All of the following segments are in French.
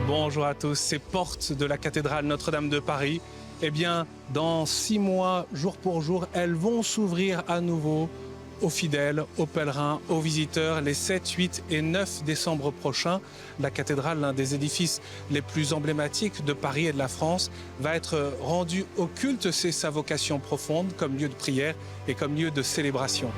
Bonjour à tous, ces portes de la cathédrale Notre-Dame de Paris, eh bien, dans 6 mois, jour pour jour, elles vont s'ouvrir à nouveau aux fidèles, aux pèlerins, aux visiteurs les 7, 8 et 9 décembre prochains. La cathédrale, l'un des édifices les plus emblématiques de Paris et de la France, va être rendue au culte. C'est sa vocation profonde comme lieu de prière et comme lieu de célébration.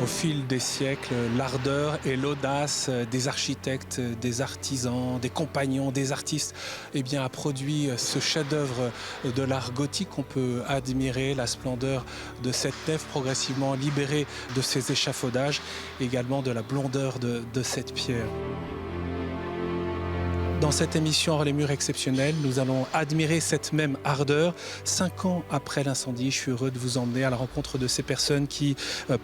Au fil des siècles, l'ardeur et l'audace des architectes, des artisans, des compagnons, des artistes a produit ce chef-d'œuvre de l'art gothique. On peut admirer la splendeur de cette nef progressivement libérée de ses échafaudages, également de la blondeur de cette pierre. Dans cette émission Hors les murs exceptionnels, nous allons admirer cette même ardeur. 5 ans après l'incendie, je suis heureux de vous emmener à la rencontre de ces personnes qui,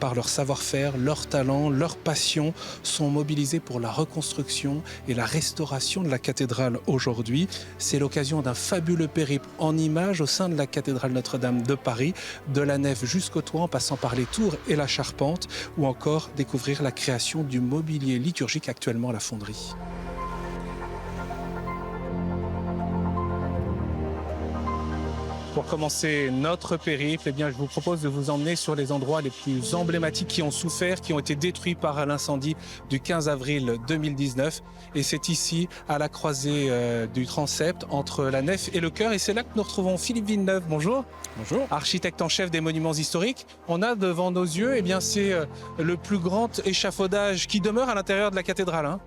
par leur savoir-faire, leur talent, leur passion, sont mobilisées pour la reconstruction et la restauration de la cathédrale aujourd'hui. C'est l'occasion d'un fabuleux périple en images au sein de la cathédrale Notre-Dame de Paris, de la nef jusqu'au toit en passant par les tours et la charpente, ou encore découvrir la création du mobilier liturgique actuellement à la fonderie. Pour commencer notre périple, je vous propose de vous emmener sur les endroits les plus emblématiques qui ont souffert, qui ont été détruits par l'incendie du 15 avril 2019. Et c'est ici, à la croisée du transept, entre la nef et le chœur. Et c'est là que nous retrouvons Philippe Villeneuve. Bonjour. Bonjour. Architecte en chef des monuments historiques. On a devant nos yeux, c'est le plus grand échafaudage qui demeure à l'intérieur de la cathédrale.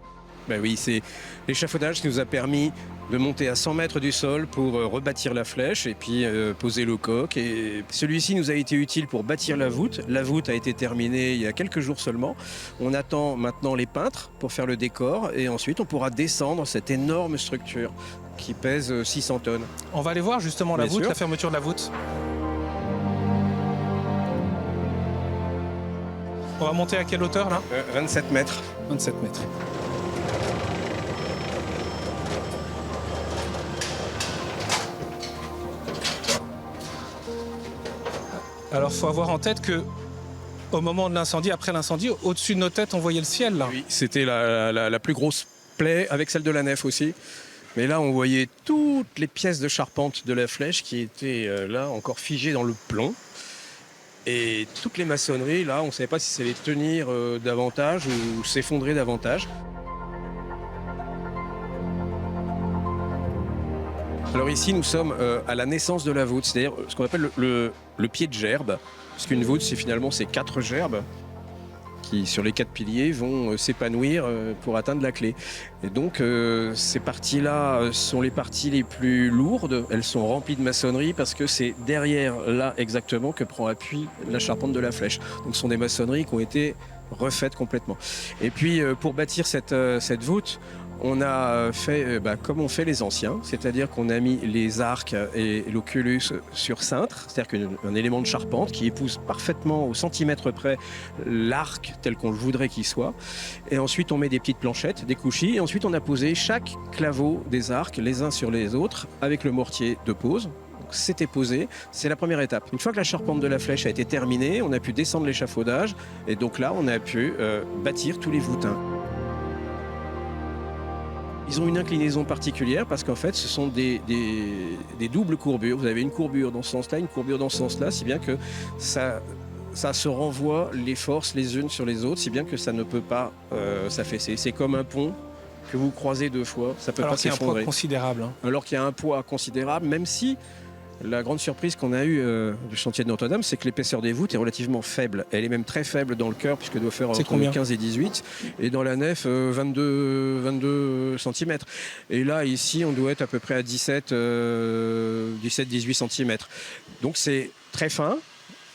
Ben oui, c'est l'échafaudage qui nous a permis de monter à 100 mètres du sol pour rebâtir la flèche et puis poser le coq. Et celui-ci nous a été utile pour bâtir la voûte. La voûte a été terminée il y a quelques jours seulement. On attend maintenant les peintres pour faire le décor et ensuite on pourra descendre cette énorme structure qui pèse 600 tonnes. On va aller voir justement la voûte, la fermeture de la voûte. On va monter à quelle hauteur là ? 27 mètres. 27 mètres. Alors, il faut avoir en tête que au moment de l'incendie, après l'incendie, au-dessus de nos têtes, on voyait le ciel. Là. Oui, c'était la plus grosse plaie, avec celle de la nef aussi. Mais là, on voyait toutes les pièces de charpente de la flèche qui étaient là, encore figées dans le plomb. Et toutes les maçonneries, là, on ne savait pas si ça allait tenir davantage ou s'effondrer davantage. Alors ici, nous sommes à la naissance de la voûte, c'est-à-dire ce qu'on appelle le pied de gerbe. Parce qu'une voûte, c'est 4 gerbes qui, sur les 4 piliers, vont s'épanouir pour atteindre la clé. Et donc, ces parties-là sont les parties les plus lourdes. Elles sont remplies de maçonnerie parce que c'est derrière, là, exactement, que prend appui la charpente de la flèche. Donc, ce sont des maçonneries qui ont été refaites complètement. Et puis, pour bâtir cette voûte, on a fait comme on fait les anciens, c'est-à-dire qu'on a mis les arcs et l'oculus sur cintre, c'est-à-dire qu'un élément de charpente qui épouse parfaitement au centimètre près l'arc tel qu'on le voudrait qu'il soit. Et ensuite on met des petites planchettes, des couchis, et ensuite on a posé chaque claveau des arcs les uns sur les autres avec le mortier de pose. C'était posé, c'est la première étape. Une fois que la charpente de la flèche a été terminée, on a pu descendre l'échafaudage et donc là on a pu bâtir tous les voûtins. Ils ont une inclinaison particulière parce qu'en fait ce sont des doubles courbures. Vous avez une courbure dans ce sens-là, une courbure dans ce sens-là, si bien que ça se renvoie les forces les unes sur les autres, si bien que ça ne peut pas s'affaisser. C'est comme un pont que vous croisez 2 fois, ça ne peut pas s'effondrer. Alors qu'il y a un poids considérable. Alors qu'il y a un poids considérable, même si la grande surprise qu'on a eue du chantier de Notre-Dame, c'est que l'épaisseur des voûtes est relativement faible. Elle est même très faible dans le chœur, puisqu'elle doit faire entre 15 et 18. Et dans la nef, 22 cm. Et là, ici, on doit être à peu près à 17-18 cm. Donc c'est très fin.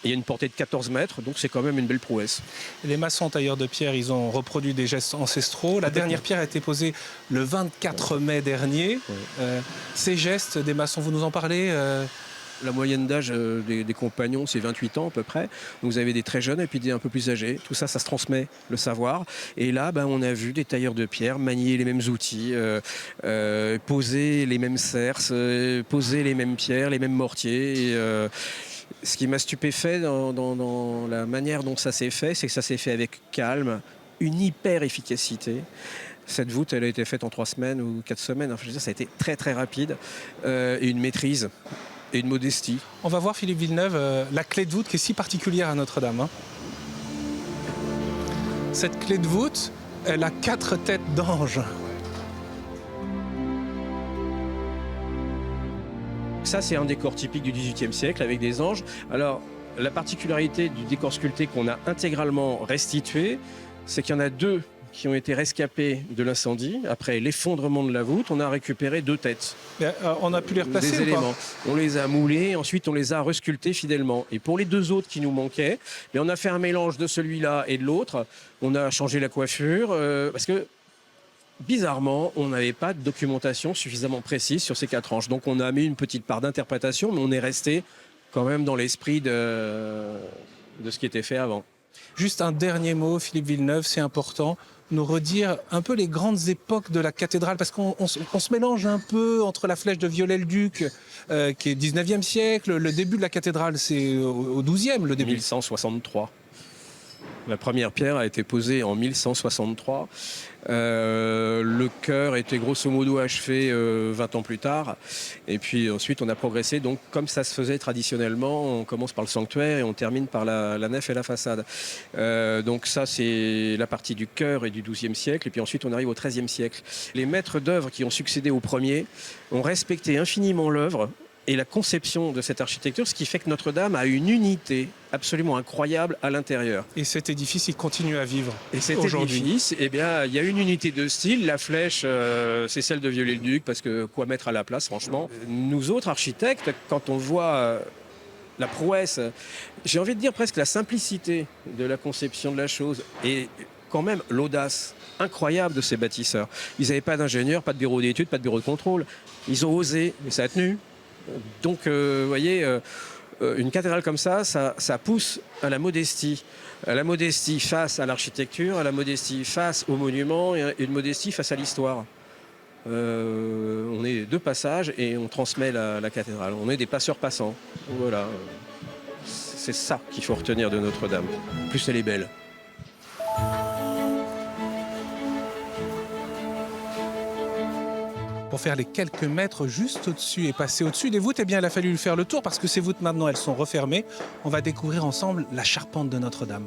Il y a une portée de 14 mètres, donc c'est quand même une belle prouesse. Les maçons tailleurs de pierre, ils ont reproduit des gestes ancestraux. La dernière pierre a été posée le 24 mai dernier. Oui. Ces gestes des maçons, vous nous en parlez La moyenne d'âge des compagnons, c'est 28 ans à peu près. Donc vous avez des très jeunes et puis des un peu plus âgés. Tout ça, ça se transmet, le savoir. Et là, on a vu des tailleurs de pierre manier les mêmes outils, poser les mêmes cerces, poser les mêmes pierres, les mêmes mortiers. Ce qui m'a stupéfait dans la manière dont ça s'est fait, c'est que ça s'est fait avec calme, une hyper efficacité. Cette voûte, elle a été faite en 3 semaines ou 4 semaines. Enfin, je veux dire, ça a été très très rapide et une maîtrise et une modestie. On va voir, Philippe Villeneuve, la clé de voûte qui est si particulière à Notre-Dame, hein. Cette clé de voûte, elle a 4 têtes d'ange. Ça, c'est un décor typique du XVIIIe siècle avec des anges. Alors, la particularité du décor sculpté qu'on a intégralement restitué, c'est qu'il y en a 2 qui ont été rescapés de l'incendie. Après l'effondrement de la voûte, on a récupéré 2 têtes. On a pu les replacer Des ou pas éléments. On les a moulés, ensuite on les a resculptés fidèlement. Et pour les 2 autres qui nous manquaient, mais on a fait un mélange de celui-là et de l'autre. On a changé la coiffure parce que bizarrement, on n'avait pas de documentation suffisamment précise sur ces 4 anges. Donc on a mis une petite part d'interprétation, mais on est resté quand même dans l'esprit de ce qui était fait avant. Juste un dernier mot, Philippe Villeneuve, c'est important, nous redire un peu les grandes époques de la cathédrale, parce qu'on se mélange un peu entre la flèche de Viollet-le-Duc, qui est 19e siècle, le début de la cathédrale, c'est au 12e, le début. 1163. La première pierre a été posée en 1163. Le chœur était grosso modo achevé 20 ans plus tard. Et puis ensuite, on a progressé. Donc, comme ça se faisait traditionnellement, on commence par le sanctuaire et on termine par la nef et la façade. Donc ça, c'est la partie du chœur et du XIIe siècle. Et puis ensuite, on arrive au XIIIe siècle. Les maîtres d'œuvre qui ont succédé aux premiers ont respecté infiniment l'œuvre et la conception de cette architecture, ce qui fait que Notre-Dame a une unité absolument incroyable à l'intérieur. Et cet édifice, il continue à vivre. Et cet édifice, eh bien, il y a une unité de style. La flèche, c'est celle de Viollet-le-Duc, parce que quoi mettre à la place, franchement. Nous autres architectes, quand on voit la prouesse, j'ai envie de dire presque la simplicité de la conception de la chose, et quand même l'audace incroyable de ces bâtisseurs. Ils n'avaient pas d'ingénieur, pas de bureau d'études, pas de bureau de contrôle. Ils ont osé, et ça a tenu. Donc, vous voyez, une cathédrale comme ça pousse à la modestie face à l'architecture, à la modestie face aux monuments et une modestie face à l'histoire. On est 2 passages et on transmet la cathédrale. On est des passeurs passants. Voilà. C'est ça qu'il faut retenir de Notre-Dame. Plus elle est belle. Pour faire les quelques mètres juste au-dessus et passer au-dessus des voûtes, eh bien, il a fallu faire le tour parce que ces voûtes, maintenant, elles sont refermées. On va découvrir ensemble la charpente de Notre-Dame.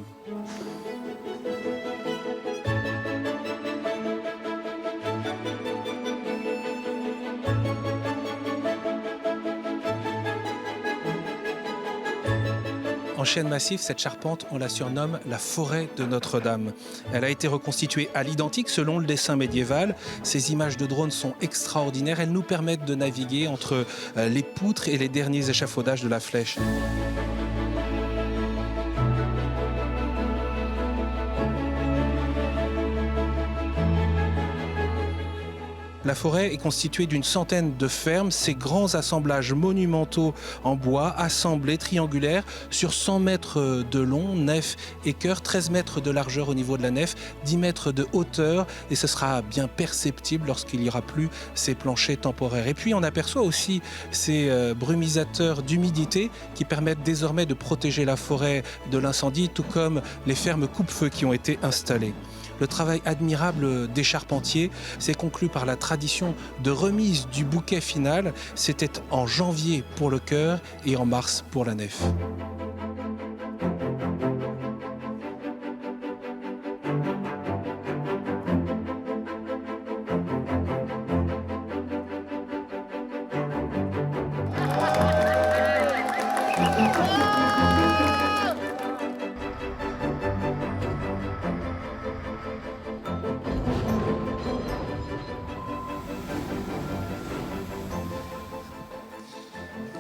En chêne massif, cette charpente, on la surnomme la forêt de Notre-Dame. Elle a été reconstituée à l'identique selon le dessin médiéval. Ces images de drone sont extraordinaires. Elles nous permettent de naviguer entre les poutres et les derniers échafaudages de la flèche. La forêt est constituée d'une centaine de fermes, ces grands assemblages monumentaux en bois, assemblés, triangulaires, sur 100 mètres de long, nef et chœur, 13 mètres de largeur au niveau de la nef, 10 mètres de hauteur, et ce sera bien perceptible lorsqu'il n'y aura plus ces planchers temporaires. Et puis on aperçoit aussi ces brumisateurs d'humidité qui permettent désormais de protéger la forêt de l'incendie, tout comme les fermes coupe-feu qui ont été installées. Le travail admirable des charpentiers s'est conclu par la tradition de remise du bouquet final. C'était en janvier pour le chœur et en mars pour la nef.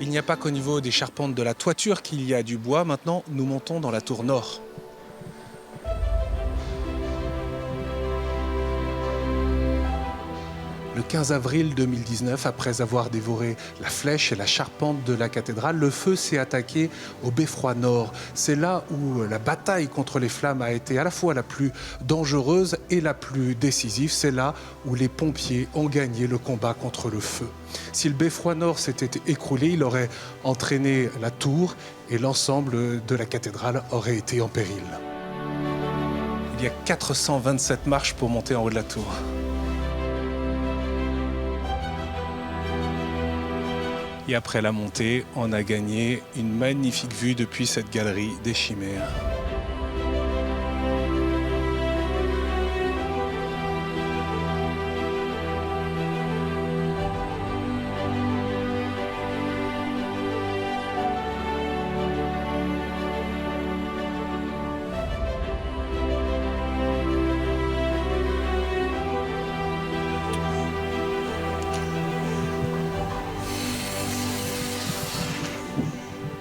Il n'y a pas qu'au niveau des charpentes de la toiture qu'il y a du bois. Maintenant, nous montons dans la tour nord. Le Le 15 avril 2019, après avoir dévoré la flèche et la charpente de la cathédrale, le feu s'est attaqué au beffroi nord. C'est là où la bataille contre les flammes a été à la fois la plus dangereuse et la plus décisive. C'est là où les pompiers ont gagné le combat contre le feu. Si le beffroi nord s'était écroulé, il aurait entraîné la tour et l'ensemble de la cathédrale aurait été en péril. Il y a 427 marches pour monter en haut de la tour. Et après la montée, on a gagné une magnifique vue depuis cette galerie des Chimères.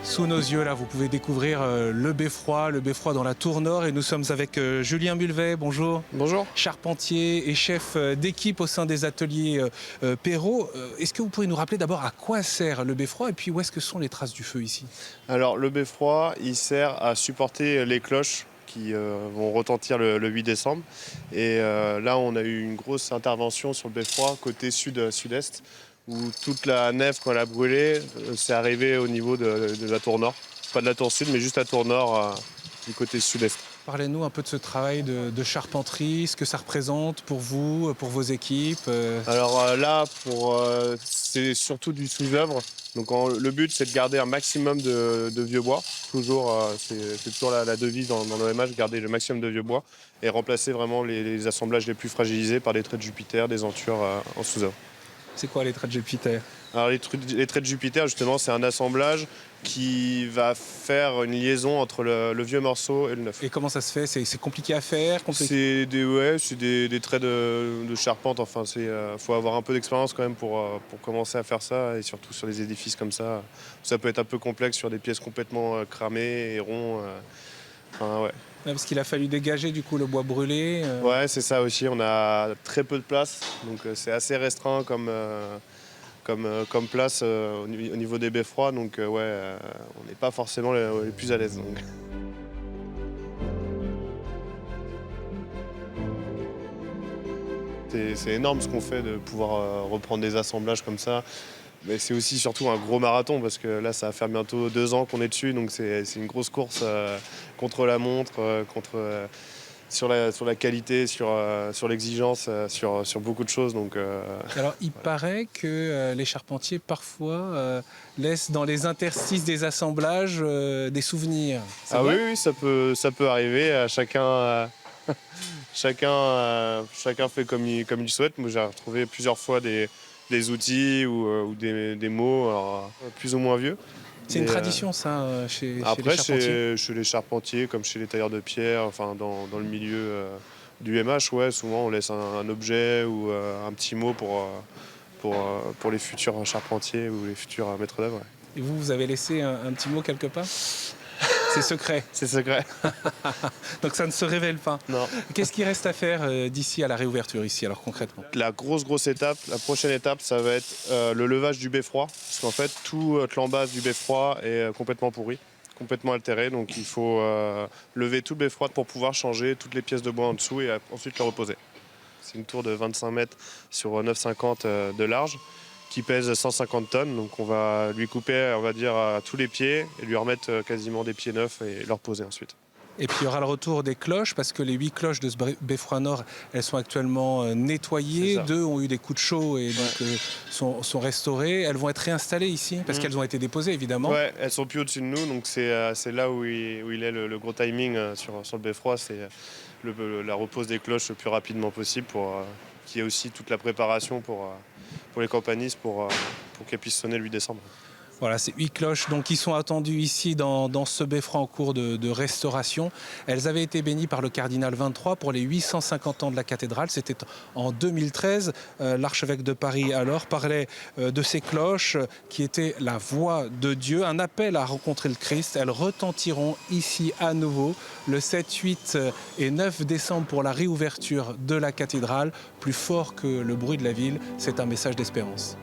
Sous nos yeux, là, vous pouvez découvrir le beffroi dans la tour nord. Et nous sommes avec Julien Mulvet, bonjour. Bonjour. Charpentier et chef d'équipe au sein des ateliers Perrault. Est-ce que vous pourriez nous rappeler d'abord à quoi sert le beffroi et puis où est-ce que sont les traces du feu ici? Alors le beffroi, il sert à supporter les cloches qui vont retentir le 8 décembre. Et là, on a eu une grosse intervention sur le beffroi côté sud-sud-est, où toute la nef, quand elle a brûlé, c'est arrivé au niveau de la tour nord. Pas de la tour sud, mais juste la tour nord du côté sud-est. Parlez-nous un peu de ce travail de charpenterie, ce que ça représente pour vous, pour vos équipes. Alors là, c'est surtout du sous-œuvre. Donc le but, c'est de garder un maximum de vieux bois. Toujours, c'est toujours la devise dans l'OMH, garder le maximum de vieux bois et remplacer vraiment les assemblages les plus fragilisés par des traits de Jupiter, des entures en sous-œuvre. C'est quoi les traits de Jupiter? Alors les traits de Jupiter, justement, c'est un assemblage qui va faire une liaison entre le vieux morceau et le neuf. Et comment ça se fait? C'est compliqué à faire? C'est des traits de charpente. Enfin, faut avoir un peu d'expérience quand même pour commencer à faire ça, et surtout sur des édifices comme ça. Ça peut être un peu complexe sur des pièces complètement cramées et ronds. Enfin, ouais. Parce qu'il a fallu dégager du coup le bois brûlé. Ouais, c'est ça aussi. On a très peu de place, donc c'est assez restreint comme place au niveau des beffrois. Donc on n'est pas forcément les plus à l'aise. Donc. C'est énorme ce qu'on fait de pouvoir reprendre des assemblages comme ça. Mais c'est aussi surtout un gros marathon parce que là, ça va faire bientôt 2 ans qu'on est dessus. Donc c'est une grosse course contre la montre, sur la qualité, sur l'exigence, sur beaucoup de choses. Donc, Alors, il paraît que les charpentiers, parfois, laissent dans les interstices des assemblages des souvenirs. Ah oui, ça peut arriver. Chacun fait comme il souhaite. Moi, j'ai retrouvé plusieurs fois des outils ou des mots, alors, plus ou moins vieux. C'est une tradition, ça, chez les Après, charpentiers. chez les charpentiers, comme chez les tailleurs de pierre, enfin, dans le milieu du MH, ouais, souvent on laisse un objet ou un petit mot pour les futurs charpentiers ou les futurs maîtres d'œuvre. Ouais. Et vous avez laissé un petit mot quelque part? C'est secret. C'est secret. Donc ça ne se révèle pas. Non. Qu'est-ce qui reste à faire d'ici à la réouverture ici, alors concrètement? La grosse étape, la prochaine étape, ça va être le levage du beffroi. Parce qu'en fait, toute l'embase du beffroi est complètement pourrie, complètement altérée. Donc il faut lever tout le beffroi pour pouvoir changer toutes les pièces de bois en dessous et ensuite le reposer. C'est une tour de 25 mètres sur 9,50 de large qui pèse 150 tonnes. Donc on va lui couper, on va dire, à tous les pieds et lui remettre quasiment des pieds neufs et le reposer ensuite. Et puis il y aura le retour des cloches, parce que les 8 cloches de ce beffroi nord, elles sont actuellement nettoyées. 2 ont eu des coups de chaud et donc sont restaurées. Elles vont être réinstallées ici, parce qu'elles ont été déposées évidemment. Ouais, elles sont plus au-dessus de nous, donc c'est là où il est le gros timing sur le beffroi. C'est la repose des cloches le plus rapidement possible pour qu'il y ait aussi toute la préparation pour les campanistes pour qu'elles puissent sonner le 8 décembre. Voilà, ces 8 cloches donc, qui sont attendues ici dans ce beffroi en cours de restauration. Elles avaient été bénies par le cardinal 23 pour les 850 ans de la cathédrale. C'était en 2013. L'archevêque de Paris alors parlait de ces cloches qui étaient la voix de Dieu, un appel à rencontrer le Christ. Elles retentiront ici à nouveau le 7, 8 et 9 décembre pour la réouverture de la cathédrale. Plus fort que le bruit de la ville, c'est un message d'espérance.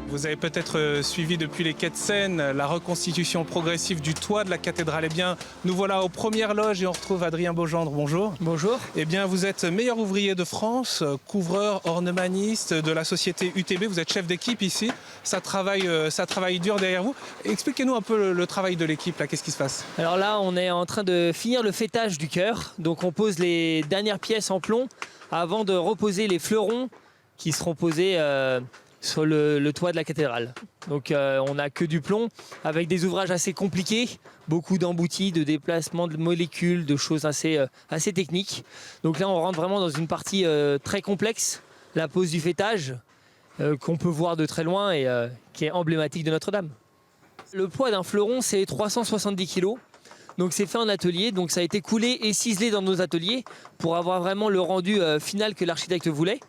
Vous avez peut-être suivi depuis les quais de Seine la reconstitution progressive du toit de la cathédrale. Eh bien, nous voilà aux premières loges et on retrouve Adrien Beaugendre. Bonjour. Bonjour. Eh bien, vous êtes meilleur ouvrier de France, couvreur, ornemaniste de la société UTB. Vous êtes chef d'équipe ici. Ça travaille dur derrière vous. Expliquez-nous un peu le travail de l'équipe. Là, qu'est-ce qui se passe? Alors là, on est en train de finir le fêtage du chœur. Donc on pose les dernières pièces en plomb avant de reposer les fleurons qui seront posés sur le toit de la cathédrale. Donc on n'a que du plomb avec des ouvrages assez compliqués, beaucoup d'emboutis, de déplacements de molécules, de choses assez techniques. Donc là on rentre vraiment dans une partie très complexe, la pose du fêtage, qu'on peut voir de très loin et qui est emblématique de Notre-Dame. Le poids d'un fleuron c'est 370 kg. Donc c'est fait en atelier, donc ça a été coulé et ciselé dans nos ateliers pour avoir vraiment le rendu final que l'architecte voulait.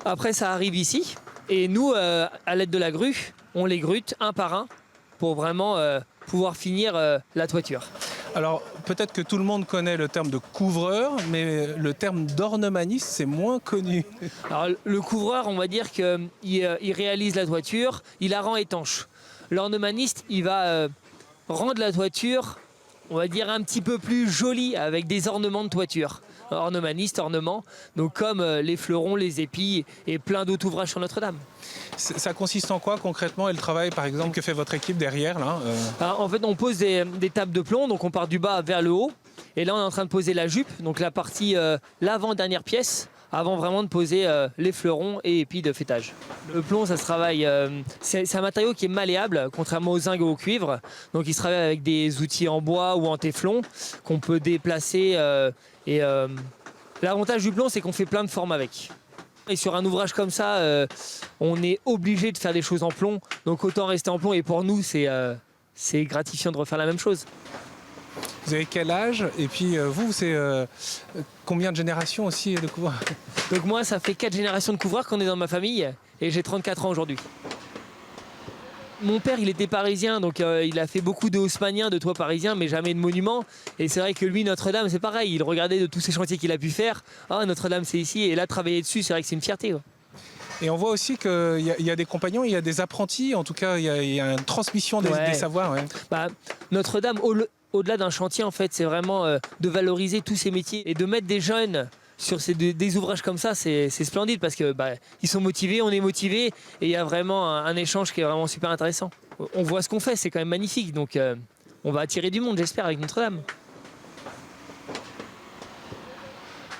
Après ça arrive ici. Et nous, à l'aide de la grue, on les grute un par un pour vraiment pouvoir finir la toiture. Alors, peut-être que tout le monde connaît le terme de couvreur, mais le terme d'ornemaniste, c'est moins connu. Alors, le couvreur, on va dire qu'il réalise la toiture, il la rend étanche. L'ornemaniste, il va rendre la toiture, on va dire, un petit peu plus jolie avec des ornements de toiture. Ornemaniste, ornement, donc comme les fleurons, les épis et plein d'autres ouvrages sur Notre-Dame. Ça consiste en quoi concrètement et le travail par exemple que fait votre équipe derrière là Alors, en fait on pose des tables de plomb, donc on part du bas vers le haut et là on est en train de poser la jupe, donc la partie l'avant-dernière pièce avant vraiment de poser les fleurons et épis de fêtage. Le plomb ça se travaille, c'est un matériau qui est malléable contrairement au zinc ou au cuivre, donc il se travaille avec des outils en bois ou en téflon qu'on peut déplacer et l'avantage du plomb c'est qu'on fait plein de formes avec. Et sur un ouvrage comme ça, on est obligé de faire des choses en plomb, donc autant rester en plomb. Et pour nous, c'est gratifiant de refaire la même chose. Vous avez quel âge? Et puis vous, c'est combien de générations aussi de couvreurs? Donc moi, ça fait 4 générations de couvreurs qu'on est dans ma famille, et j'ai 34 ans aujourd'hui. Mon père, il était parisien, donc il a fait beaucoup de haussmanniens, de toits parisiens, mais jamais de monuments. Et c'est vrai que lui, Notre-Dame, c'est pareil. Il regardait de tous ces chantiers qu'il a pu faire. Ah, Notre-Dame, c'est ici. Et là, travailler dessus, c'est vrai que c'est une fierté. Ouais. Et on voit aussi qu'il y a des compagnons, il y a des apprentis. En tout cas, il y a une transmission des savoirs. Ouais. Bah, Notre-Dame, au-delà d'un chantier, en fait, c'est vraiment de valoriser tous ces métiers et de mettre des jeunes sur des ouvrages comme ça, c'est splendide parce que ils sont motivés, on est motivés et il y a vraiment un échange qui est vraiment super intéressant. On voit ce qu'on fait, c'est quand même magnifique, donc on va attirer du monde, j'espère, avec Notre-Dame.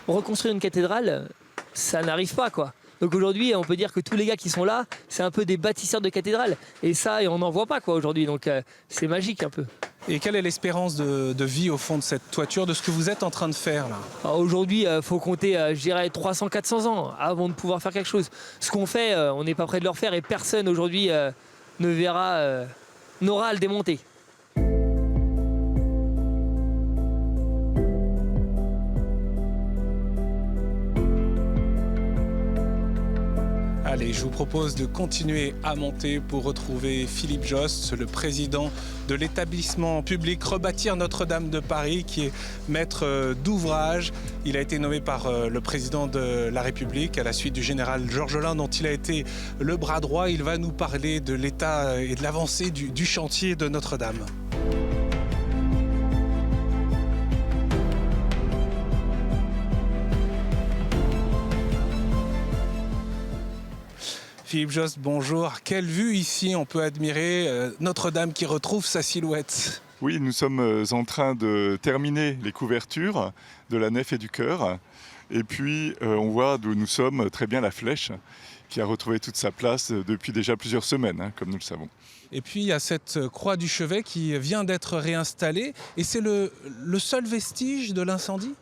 Reconstruire une cathédrale, ça n'arrive pas, quoi. Donc aujourd'hui, on peut dire que tous les gars qui sont là, c'est un peu des bâtisseurs de cathédrales. Et ça, on n'en voit pas, quoi, aujourd'hui, donc c'est magique un peu. Et quelle est l'espérance de vie au fond de cette toiture, de ce que vous êtes en train de faire là? Aujourd'hui, il faut compter, je dirais, 300-400 ans avant de pouvoir faire quelque chose. Ce qu'on fait, on n'est pas près de le refaire et personne aujourd'hui n'aura à le démonter. Allez, je vous propose de continuer à monter pour retrouver Philippe Jost, le président de l'établissement public Rebâtir Notre-Dame de Paris, qui est maître d'ouvrage. Il a été nommé par le président de la République à la suite du général Georges Lain, dont il a été le bras droit. Il va nous parler de l'état et de l'avancée du chantier de Notre-Dame. Philippe Jost, bonjour. Quelle vue ici on peut admirer Notre-Dame qui retrouve sa silhouette? Oui, nous sommes en train de terminer les couvertures de la nef et du chœur. Et puis on voit d'où nous sommes très bien la flèche qui a retrouvé toute sa place depuis déjà plusieurs semaines, hein, comme nous le savons. Et puis il y a cette croix du chevet qui vient d'être réinstallée. Et c'est le seul vestige de l'incendie ?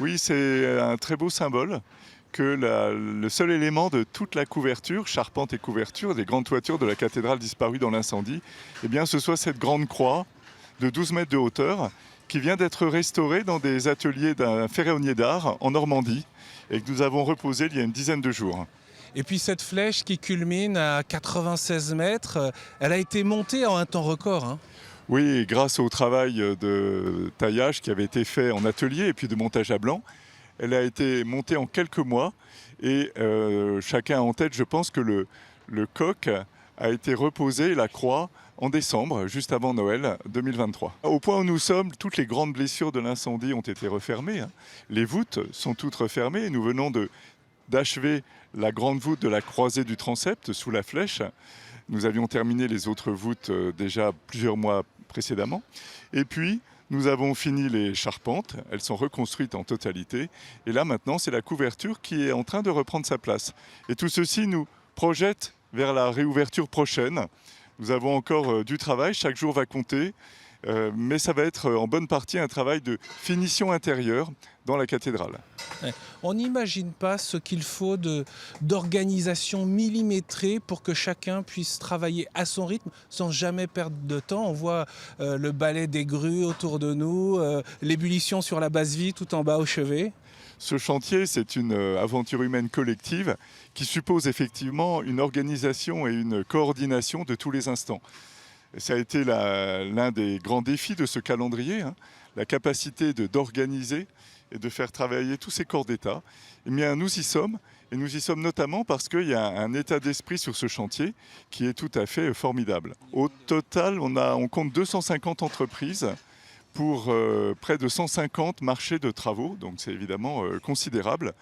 Oui, c'est un très beau symbole que le seul élément de toute la couverture, charpente et couverture, des grandes toitures de la cathédrale disparue dans l'incendie, eh bien, ce soit cette grande croix de 12 mètres de hauteur qui vient d'être restaurée dans des ateliers d'un ferronnier d'art en Normandie et que nous avons reposé il y a une dizaine de jours. Et puis cette flèche qui culmine à 96 mètres, elle a été montée en un temps record, hein. Oui, grâce au travail de taillage qui avait été fait en atelier et puis de montage à blanc, elle a été montée en quelques mois et chacun a en tête, je pense, que le coq a été reposé, la croix, en décembre, juste avant Noël 2023. Au point où nous sommes, toutes les grandes blessures de l'incendie ont été refermées, hein. Les voûtes sont toutes refermées et nous venons d'achever la grande voûte de la croisée du transept sous la flèche. Nous avions terminé les autres voûtes déjà plusieurs mois précédemment. Et puis, nous avons fini les charpentes, elles sont reconstruites en totalité. Et là, maintenant, c'est la couverture qui est en train de reprendre sa place. Et tout ceci nous projette vers la réouverture prochaine. Nous avons encore du travail, chaque jour va compter. Mais ça va être en bonne partie un travail de finition intérieure dans la cathédrale. On n'imagine pas ce qu'il faut d'organisation millimétrée pour que chacun puisse travailler à son rythme sans jamais perdre de temps. On voit le balai des grues autour de nous, l'ébullition sur la base vie tout en bas au chevet. Ce chantier, c'est une aventure humaine collective qui suppose effectivement une organisation et une coordination de tous les instants. Ça a été l'un des grands défis de ce calendrier, hein, la capacité d'organiser et de faire travailler tous ces corps d'État. Eh bien, nous y sommes, et nous y sommes notamment parce qu'il y a un état d'esprit sur ce chantier qui est tout à fait formidable. Au total, on compte 250 entreprises pour près de 150 marchés de travaux, donc c'est évidemment considérable.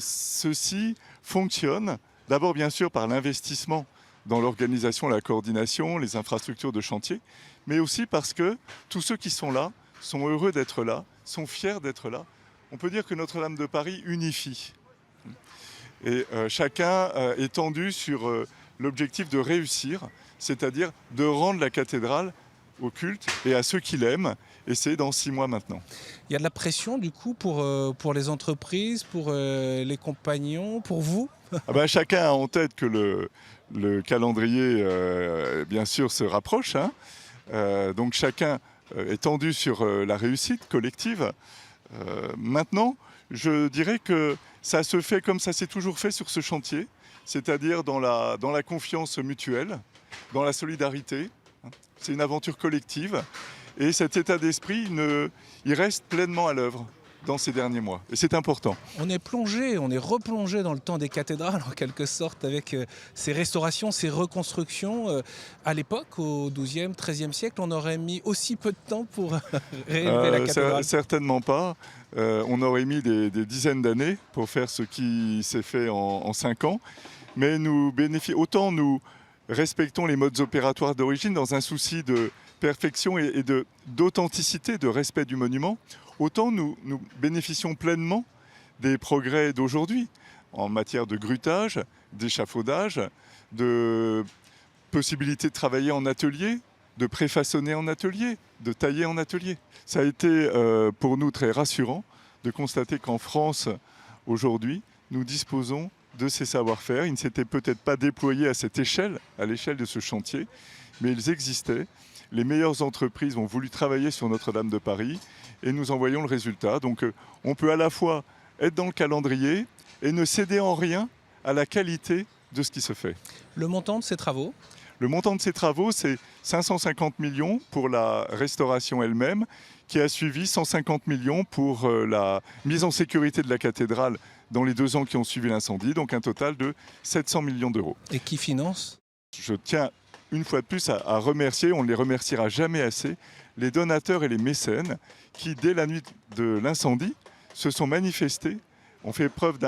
Ceci fonctionne d'abord bien sûr par l'investissement dans l'organisation, la coordination, les infrastructures de chantier, mais aussi parce que tous ceux qui sont là sont heureux d'être là, sont fiers d'être là. On peut dire que Notre-Dame de Paris unifie. Et chacun est tendu sur l'objectif de réussir, c'est-à-dire de rendre la cathédrale au culte et à ceux qui l'aiment, et c'est dans 6 mois maintenant. Il y a de la pression du coup pour les entreprises, pour les compagnons, pour vous ? Chacun a en tête que le calendrier, bien sûr, se rapproche, hein. Donc chacun est tendu sur la réussite collective. Maintenant, je dirais que ça se fait comme ça s'est toujours fait sur ce chantier, c'est-à-dire dans la confiance mutuelle, dans la solidarité. C'est une aventure collective et cet état d'esprit, il reste pleinement à l'œuvre dans ces derniers mois. Et c'est important. On est replongé dans le temps des cathédrales en quelque sorte avec ces restaurations, ces reconstructions. À l'époque, au XIIe, XIIIe siècle, on aurait mis aussi peu de temps pour réélever la cathédrale. Certainement pas. On aurait mis des dizaines d'années pour faire ce qui s'est fait en 5 ans. Mais autant nous respectons les modes opératoires d'origine dans un souci de perfection et d'authenticité, de respect du monument, autant nous bénéficions pleinement des progrès d'aujourd'hui en matière de grutage, d'échafaudage, de possibilité de travailler en atelier, de préfaçonner en atelier, de tailler en atelier. Ça a été pour nous très rassurant de constater qu'en France, aujourd'hui, nous disposons de ces savoir-faire. Ils ne s'étaient peut-être pas déployés à cette échelle, à l'échelle de ce chantier, mais ils existaient. Les meilleures entreprises ont voulu travailler sur Notre-Dame de Paris et nous en voyons le résultat. Donc on peut à la fois être dans le calendrier et ne céder en rien à la qualité de ce qui se fait. Le montant de ces travaux ? Le montant de ces travaux, c'est 550 millions pour la restauration elle-même, qui a suivi 150 millions pour la mise en sécurité de la cathédrale dans les 2 ans qui ont suivi l'incendie, donc un total de 700 millions d'euros. Et qui finance ? Je tiens une fois de plus à remercier, on ne les remerciera jamais assez, les donateurs et les mécènes qui, dès la nuit de l'incendie, se sont manifestés, ont fait preuve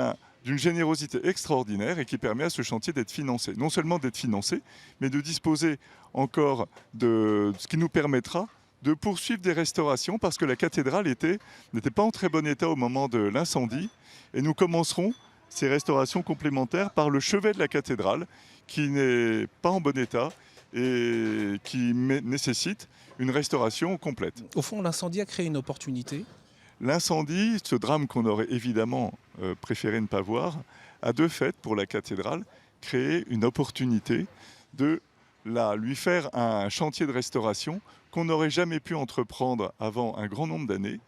d'une générosité extraordinaire et qui permet à ce chantier d'être financé. Non seulement d'être financé, mais de disposer encore de ce qui nous permettra de poursuivre des restaurations parce que la cathédrale n'était pas en très bon état au moment de l'incendie et nous commencerons ces restaurations complémentaires par le chevet de la cathédrale, qui n'est pas en bon état et qui nécessite une restauration complète. Au fond, l'incendie a créé une opportunité. L'incendie, ce drame qu'on aurait évidemment préféré ne pas voir, a de fait pour la cathédrale créé une opportunité de lui faire un chantier de restauration qu'on n'aurait jamais pu entreprendre avant un grand nombre d'années.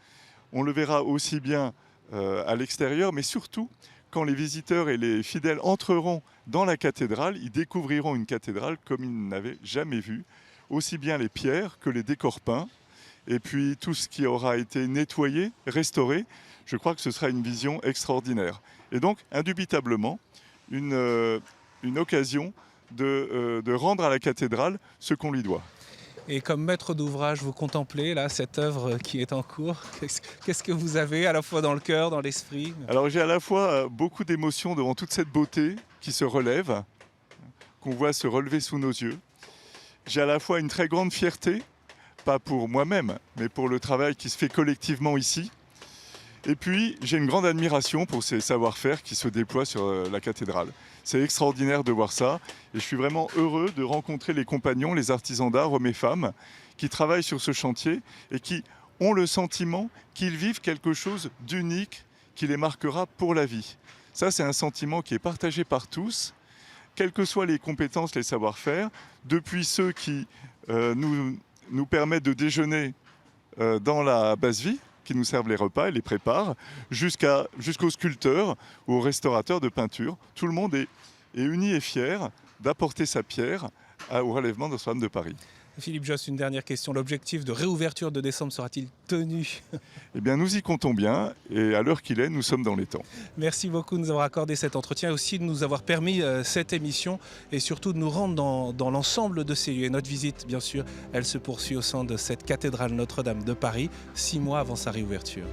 On le verra aussi bien à l'extérieur, mais surtout quand les visiteurs et les fidèles entreront dans la cathédrale, ils découvriront une cathédrale comme ils n'avaient jamais vu, aussi bien les pierres que les décors peints, et puis tout ce qui aura été nettoyé, restauré. Je crois que ce sera une vision extraordinaire. Et donc, indubitablement, une occasion de rendre à la cathédrale ce qu'on lui doit. Et comme maître d'ouvrage, vous contemplez là cette œuvre qui est en cours. Qu'est-ce que vous avez à la fois dans le cœur, dans l'esprit? Alors j'ai à la fois beaucoup d'émotions devant toute cette beauté qui se relève, qu'on voit se relever sous nos yeux. J'ai à la fois une très grande fierté, pas pour moi-même, mais pour le travail qui se fait collectivement ici. Et puis, j'ai une grande admiration pour ces savoir-faire qui se déploient sur la cathédrale. C'est extraordinaire de voir ça. Et je suis vraiment heureux de rencontrer les compagnons, les artisans d'art, hommes et femmes, qui travaillent sur ce chantier et qui ont le sentiment qu'ils vivent quelque chose d'unique qui les marquera pour la vie. Ça, c'est un sentiment qui est partagé par tous, quelles que soient les compétences, les savoir-faire, depuis ceux qui nous permettent de déjeuner dans la basse vie, qui nous servent les repas et les préparent, jusqu'aux sculpteurs ou aux restaurateurs de peinture. Tout le monde est uni et fier d'apporter sa pierre au relèvement de Notre-Dame de Paris. Philippe Josse, une dernière question. L'objectif de réouverture de décembre sera-t-il tenu? Eh bien, nous y comptons bien et à l'heure qu'il est, nous sommes dans les temps. Merci beaucoup de nous avoir accordé cet entretien et aussi de nous avoir permis cette émission et surtout de nous rendre dans l'ensemble de ces lieux. Et notre visite, bien sûr, elle se poursuit au sein de cette cathédrale Notre-Dame de Paris, 6 mois avant sa réouverture.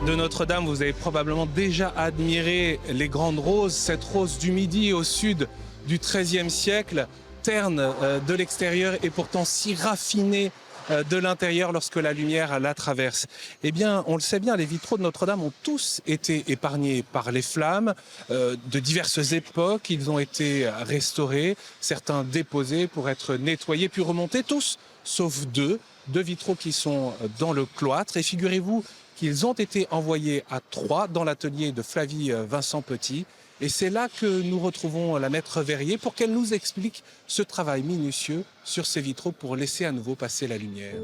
De Notre-Dame, vous avez probablement déjà admiré les grandes roses, cette rose du Midi au sud du XIIIe siècle, terne de l'extérieur et pourtant si raffinée de l'intérieur lorsque la lumière la traverse. Eh bien, on le sait bien, les vitraux de Notre-Dame ont tous été épargnés par les flammes de diverses époques. Ils ont été restaurés, certains déposés pour être nettoyés puis remontés, tous sauf deux vitraux qui sont dans le cloître. Et figurez-vous qu'ils ont été envoyés à Troyes dans l'atelier de Flavie Vincent Petit. Et c'est là que nous retrouvons la maître verrier pour qu'elle nous explique ce travail minutieux sur ces vitraux pour laisser à nouveau passer la lumière.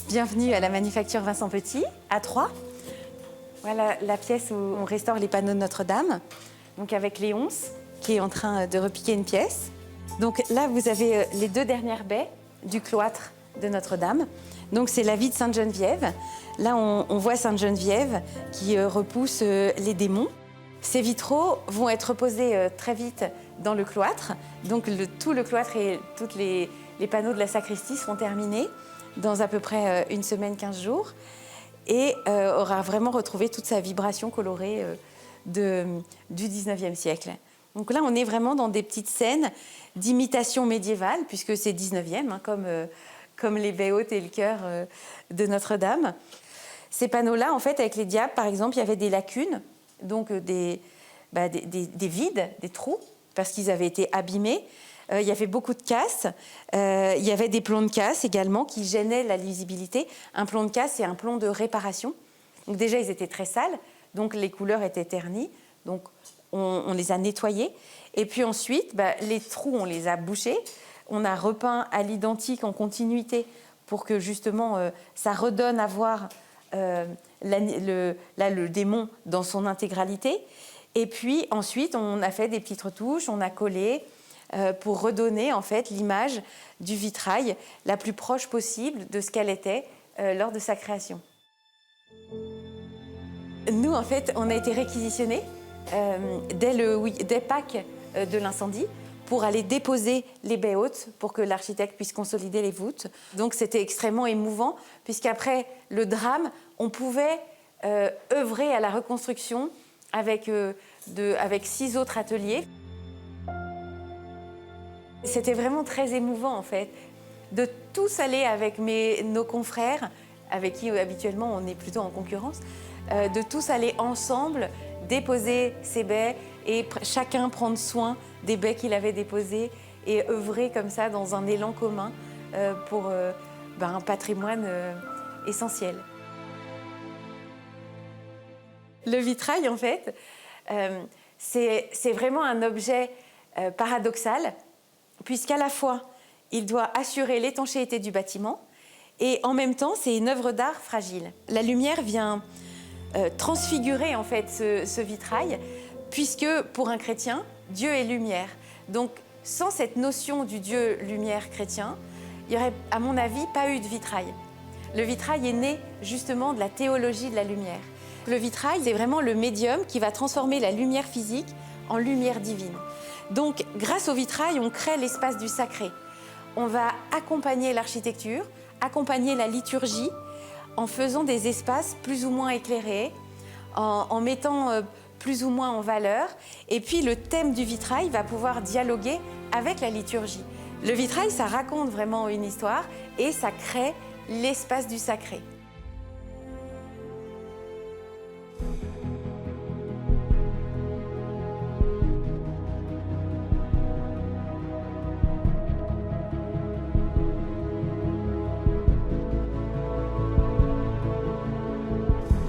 Bienvenue à la manufacture Vincent Petit, à Troyes. Voilà la pièce où on restaure les panneaux de Notre-Dame. Donc avec Léonce, qui est en train de repiquer une pièce. Donc là, vous avez les 2 dernières baies du cloître de Notre-Dame. Donc c'est la vie de Sainte-Geneviève. Là, on voit Sainte-Geneviève qui repousse les démons. Ces vitraux vont être posés très vite dans le cloître. Donc tout le cloître et tous les panneaux de la sacristie seront terminés dans à peu près 1 semaine, 15 jours. Et aura vraiment retrouvé toute sa vibration colorée du 19e siècle. Donc là, on est vraiment dans des petites scènes d'imitation médiévale, puisque c'est 19e, comme les baies hautes et le chœur de Notre-Dame. Ces panneaux-là, en fait, avec les diables, par exemple, il y avait des lacunes, donc des vides, des trous, parce qu'ils avaient été abîmés. Il y avait beaucoup de casse. Il y avait des plombs de casse également qui gênaient la lisibilité. Un plomb de casse, c'est un plomb de réparation. Donc déjà, ils étaient très sales, donc les couleurs étaient ternies. Donc on les a nettoyés. Et puis ensuite, les trous, on les a bouchés. On a repeint à l'identique en continuité pour que justement ça redonne à voir le démon dans son intégralité. Et puis ensuite, on a fait des petites retouches, on a collé pour redonner en fait l'image du vitrail la plus proche possible de ce qu'elle était lors de sa création. Nous, en fait, on a été réquisitionnés dès Pâques de l'incendie pour aller déposer les baies hautes pour que l'architecte puisse consolider les voûtes. Donc c'était extrêmement émouvant puisqu'après le drame, on pouvait œuvrer à la reconstruction avec 6 autres ateliers. C'était vraiment très émouvant en fait, de tous aller avec nos confrères, avec qui habituellement on est plutôt en concurrence, de tous aller ensemble déposer ces baies et chacun prendre soin des baies qu'il avait déposées et œuvrer comme ça dans un élan commun pour un patrimoine essentiel. Le vitrail en fait, c'est vraiment un objet paradoxal puisqu'à la fois il doit assurer l'étanchéité du bâtiment et en même temps c'est une œuvre d'art fragile. La lumière vient transfigurer en fait ce vitrail puisque pour un chrétien, Dieu est lumière. Donc sans cette notion du Dieu lumière chrétien, il n'y aurait à mon avis pas eu de vitrail. Le vitrail est né justement de la théologie de la lumière. Le vitrail, c'est vraiment le médium qui va transformer la lumière physique en lumière divine. Donc, grâce au vitrail, on crée l'espace du sacré. On va accompagner l'architecture, accompagner la liturgie en faisant des espaces plus ou moins éclairés, en mettant plus ou moins en valeur. Et puis, le thème du vitrail va pouvoir dialoguer avec la liturgie. Le vitrail, ça raconte vraiment une histoire et ça crée l'espace du sacré.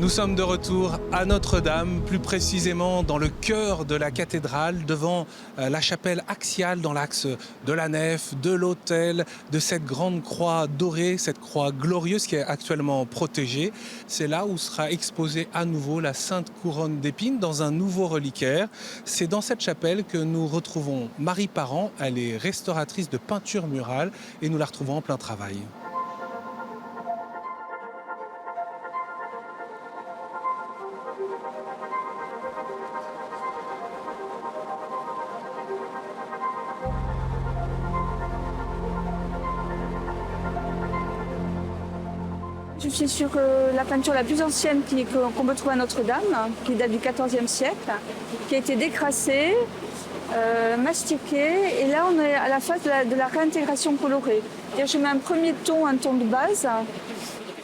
Nous sommes de retour à Notre-Dame, plus précisément dans le cœur de la cathédrale, devant la chapelle axiale dans l'axe de la nef, de l'autel, de cette grande croix dorée, cette croix glorieuse qui est actuellement protégée. C'est là où sera exposée à nouveau la Sainte Couronne d'Épines dans un nouveau reliquaire. C'est dans cette chapelle que nous retrouvons Marie Parent. Elle est restauratrice de peinture murale et nous la retrouvons en plein travail. Je suis sur la peinture la plus ancienne qu'on peut trouver à Notre-Dame, qui date du XIVe siècle, qui a été décrassée, mastiquée, et là on est à la phase de la réintégration colorée. Je mets un premier ton, un ton de base,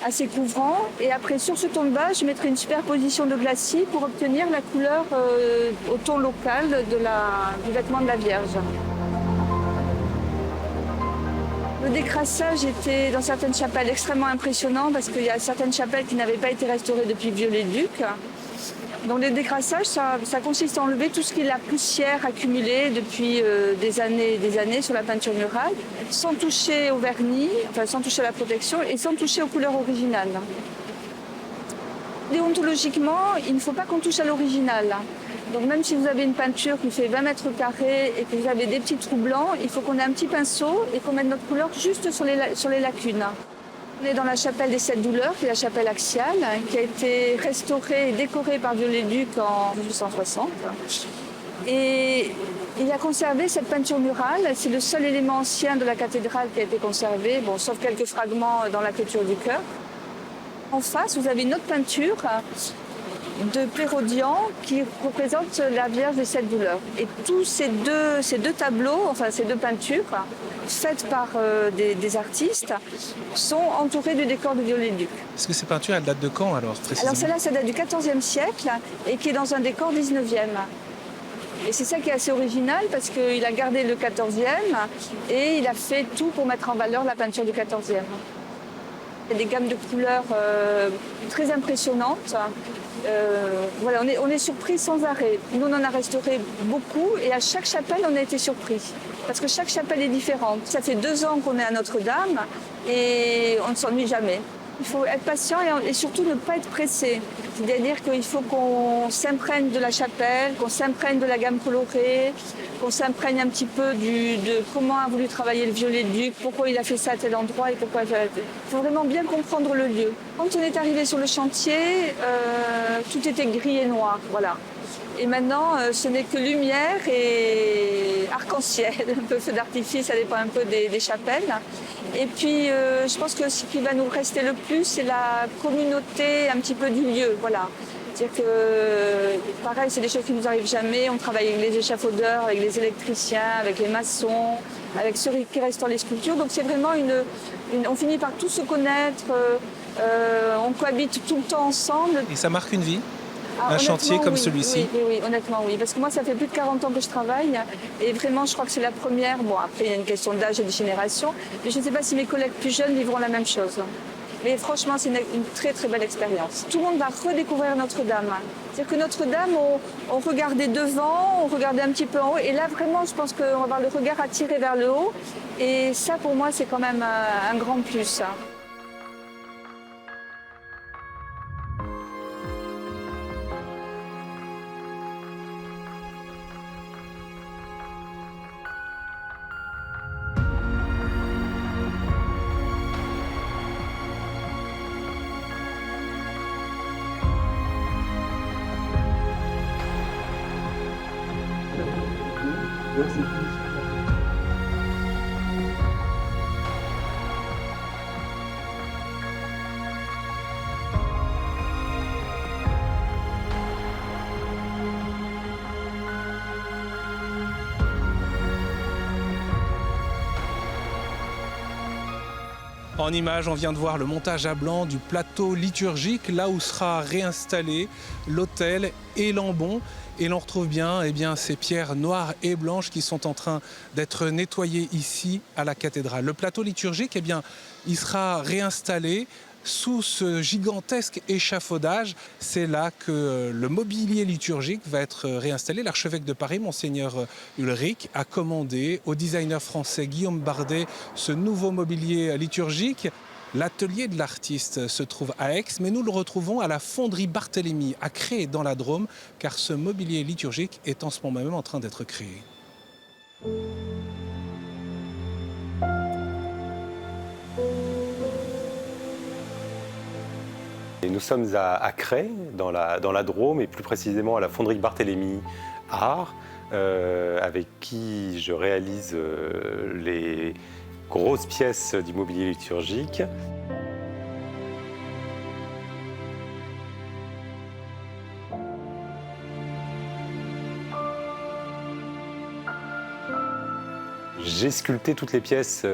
assez couvrant, et après sur ce ton de base, je mettrai une superposition de glacis pour obtenir la couleur au ton local du vêtement de la Vierge. Le décrassage était dans certaines chapelles extrêmement impressionnant parce qu'il y a certaines chapelles qui n'avaient pas été restaurées depuis Viollet-le-Duc. Donc le décrassage, ça consiste à enlever tout ce qui est la poussière accumulée depuis des années sur la peinture murale, sans toucher au vernis, enfin sans toucher à la protection et sans toucher aux couleurs originales. Déontologiquement, il ne faut pas qu'on touche à l'original. Donc même si vous avez une peinture qui fait 20 mètres carrés et que vous avez des petits trous blancs, il faut qu'on ait un petit pinceau et qu'on mette notre couleur juste sur les lacunes. On est dans la chapelle des 7 douleurs, qui est la chapelle axiale, qui a été restaurée et décorée par Viollet-le-Duc en 1860. Et il a conservé cette peinture murale. C'est le seul élément ancien de la cathédrale qui a été conservé, bon, sauf quelques fragments dans la clôture du chœur. En face, vous avez une autre peinture de Pérodian qui représente la Vierge des 7 douleurs. Et tous ces deux tableaux, enfin ces deux peintures, faites par des artistes, sont entourés du décor de Viollet-le-Duc. Est-ce que ces peintures, elles datent de quand alors précisément? Alors celle-là, ça date du XIVe siècle et qui est dans un décor 19e. Et c'est ça qui est assez original parce qu'il a gardé le 14e et il a fait tout pour mettre en valeur la peinture du 14e. Il y a des gammes de couleurs très impressionnantes. Voilà, on est surpris sans arrêt. Nous, on en a restauré beaucoup et à chaque chapelle, on a été surpris. Parce que chaque chapelle est différente. Ça fait 2 ans qu'on est à Notre-Dame et on ne s'ennuie jamais. Il faut être patient et surtout ne pas être pressé. C'est-à-dire qu'il faut qu'on s'imprègne de la chapelle, qu'on s'imprègne de la gamme colorée, qu'on s'imprègne un petit peu de comment a voulu travailler le Viollet-le-Duc, pourquoi il a fait ça à tel endroit et pourquoi il faut vraiment bien comprendre le lieu. Quand on est arrivé sur le chantier, tout était gris et noir, voilà. Et maintenant, ce n'est que lumière et arc-en-ciel. arc-en-ciel, un peu feu d'artifice, ça dépend un peu des chapelles. Et puis, je pense que ce qui va nous rester le plus, c'est la communauté un petit peu du lieu, voilà. C'est-à-dire que, pareil, c'est des choses qui nous arrivent jamais. On travaille avec les échafaudeurs, avec les électriciens, avec les maçons, avec ceux qui restaurent les sculptures. Donc c'est vraiment on finit par tous se connaître, on cohabite tout le temps ensemble. Et ça marque une vie? Ah, un chantier comme oui, celui-ci? Oui, honnêtement, oui. Parce que moi, ça fait plus de 40 ans que je travaille. Et vraiment, je crois que c'est la première. Bon, après, il y a une question d'âge et de génération. Mais je ne sais pas si mes collègues plus jeunes vivront la même chose. Mais franchement, c'est une très, très belle expérience. Tout le monde va redécouvrir Notre-Dame. C'est-à-dire que Notre-Dame, on regardait devant, on regardait un petit peu en haut. Et là, vraiment, je pense qu'on va avoir le regard attiré vers le haut. Et ça, pour moi, c'est quand même un grand plus. En image, on vient de voir le montage à blanc du plateau liturgique, là où sera réinstallé l'autel et l'ambon. Et l'on retrouve bien, ces pierres noires et blanches qui sont en train d'être nettoyées ici à la cathédrale. Le plateau liturgique, il sera réinstallé sous ce gigantesque échafaudage. C'est là que le mobilier liturgique va être réinstallé. L'archevêque de Paris, Monseigneur Ulrich, a commandé au designer français Guillaume Bardet ce nouveau mobilier liturgique. L'atelier de l'artiste se trouve à Aix, mais nous le retrouvons à la fonderie Barthélemy, à Cré dans la Drôme, car ce mobilier liturgique est en ce moment même en train d'être créé. Et nous sommes à Cré, dans la Drôme, et plus précisément à la fonderie Barthélemy à Ars, avec qui je réalise les grosses pièces du mobilier liturgique. J'ai sculpté toutes les pièces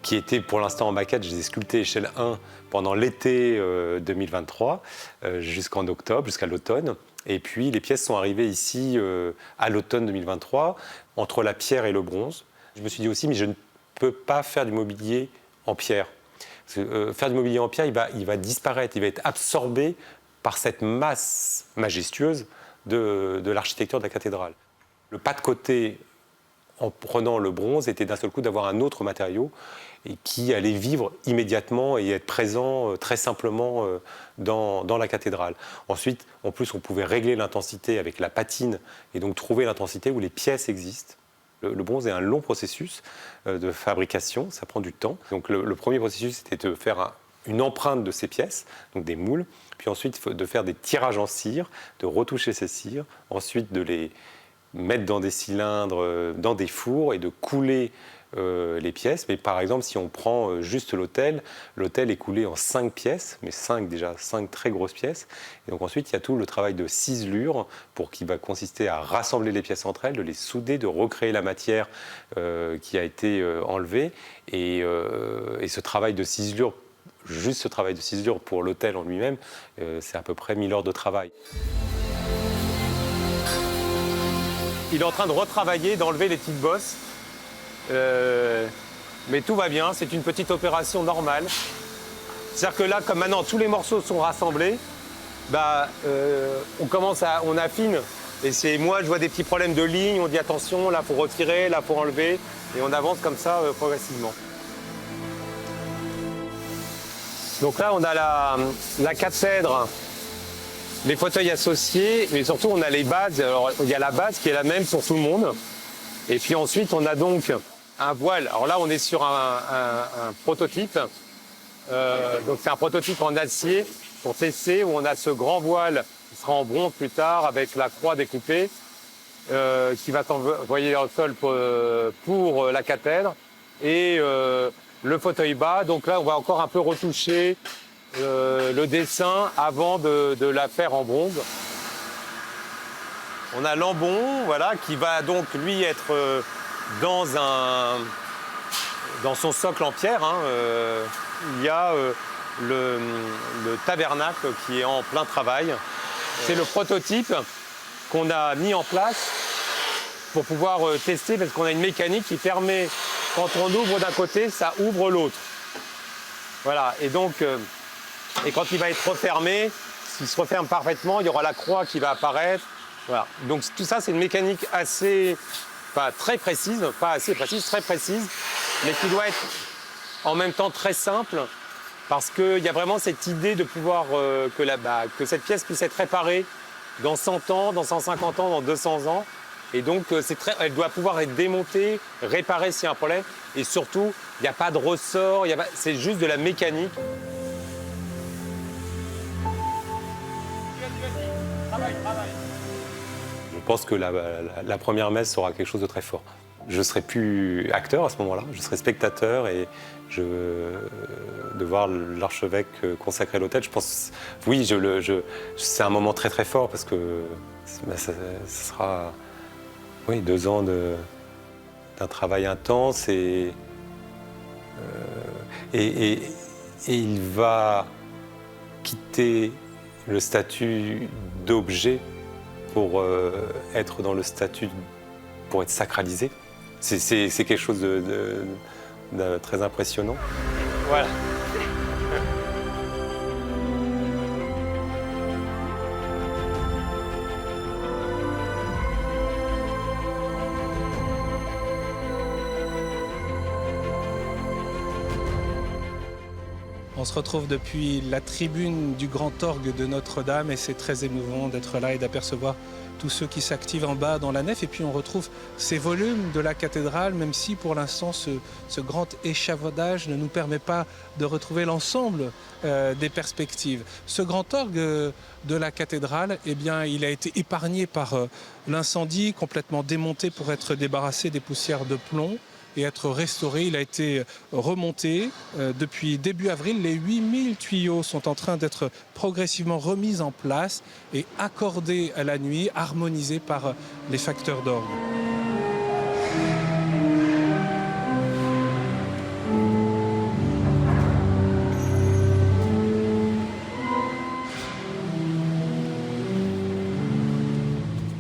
qui étaient pour l'instant en maquette. Je les ai sculptées échelle 1 pendant l'été 2023 jusqu'en octobre, jusqu'à l'automne. Et puis les pièces sont arrivées ici à l'automne 2023, entre la pierre et le bronze. Je me suis dit aussi, mais je ne peux pas faire du mobilier en pierre. Parce que, faire du mobilier en pierre, il va disparaître, il va être absorbé par cette masse majestueuse de l'architecture de la cathédrale. Le pas de côté, en prenant le bronze, était d'un seul coup d'avoir un autre matériau et qui allait vivre immédiatement et être présent très simplement dans la cathédrale. Ensuite, en plus, on pouvait régler l'intensité avec la patine et donc trouver l'intensité où les pièces existent. Le bronze est un long processus de fabrication, ça prend du temps. Donc le premier processus, c'était de faire une empreinte de ces pièces, donc des moules, puis ensuite de faire des tirages en cire, de retoucher ces cires, ensuite de les mettre dans des cylindres, dans des fours et de couler les pièces. Mais par exemple, si on prend juste l'autel est coulé en 5 pièces, mais 5 très grosses pièces. Et donc ensuite, il y a tout le travail de ciselure qui va consister à rassembler les pièces entre elles, de les souder, de recréer la matière qui a été enlevée. Et ce travail de ciselure, juste ce travail de ciselure pour l'autel en lui-même, c'est à peu près 1000 heures de travail. Il est en train de retravailler, d'enlever les petites bosses. Mais tout va bien, c'est une petite opération normale. C'est-à-dire que là, comme maintenant tous les morceaux sont rassemblés, on affine. Et moi, je vois des petits problèmes de ligne, on dit attention, là, il faut retirer, là, il faut enlever. Et on avance comme ça progressivement. Donc là, on a la cathèdre, les fauteuils associés, mais surtout on a les bases. Alors il y a la base qui est la même pour tout le monde. Et puis ensuite on a donc un voile. Alors là on est sur un prototype. Donc c'est un prototype en acier pour tester où on a ce grand voile qui sera en bronze plus tard avec la croix découpée. qui va s'envoyer au sol pour la cathèdre et le fauteuil bas. Donc là, on va encore un peu retoucher le dessin avant de la faire en bronze. On a l'embon, voilà, qui va donc lui être dans son socle en pierre. Il y a le tabernacle qui est en plein travail. C'est le prototype qu'on a mis en place pour pouvoir tester, parce qu'on a une mécanique qui permet, quand on ouvre d'un côté, ça ouvre l'autre. Voilà, et donc, et quand il va être refermé, s'il se referme parfaitement, il y aura la croix qui va apparaître. Voilà. Donc tout ça, c'est une mécanique très précise, pas assez précise, très précise, mais qui doit être en même temps très simple, parce qu'il y a vraiment cette idée de pouvoir que cette pièce puisse être réparée dans 100 ans, dans 150 ans, dans 200 ans. Et donc, elle doit pouvoir être démontée, réparée s'il y a un problème. Et surtout, il n'y a pas de ressort, c'est juste de la mécanique. Je pense que la première messe sera quelque chose de très fort. Je ne serai plus acteur à ce moment-là, je serai spectateur et de voir l'archevêque consacrer l'autel. Je pense, oui, c'est un moment très très fort parce que ça sera 2 ans d'un travail intense et il va quitter le statut d'objet pour être dans le statut, pour être sacralisé. C'est quelque chose de très impressionnant. Voilà. On se retrouve depuis la tribune du grand orgue de Notre-Dame et c'est très émouvant d'être là et d'apercevoir tous ceux qui s'activent en bas dans la nef. Et puis on retrouve ces volumes de la cathédrale, même si pour l'instant ce grand échafaudage ne nous permet pas de retrouver l'ensemble des perspectives. Ce grand orgue de la cathédrale, eh bien, il a été épargné par l'incendie, complètement démonté pour être débarrassé des poussières de plomb et être restauré. Il a été remonté. Depuis début avril, les 8000 tuyaux sont en train d'être progressivement remis en place et accordés à la nuit, harmonisés par les facteurs d'orgue.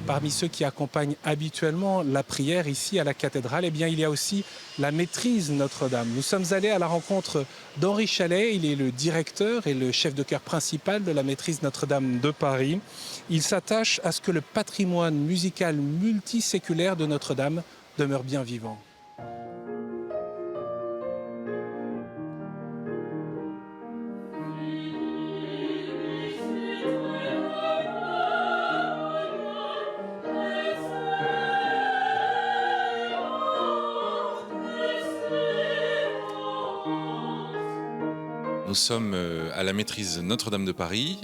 Parmi ceux qui accompagnent habituellement la prière ici à la cathédrale, eh bien, il y a aussi la maîtrise Notre-Dame. Nous sommes allés à la rencontre d'Henri Chalet. Il est le directeur et le chef de chœur principal de la maîtrise Notre-Dame de Paris. Il s'attache à ce que le patrimoine musical multiséculaire de Notre-Dame demeure bien vivant. Nous sommes à la maîtrise Notre-Dame de Paris.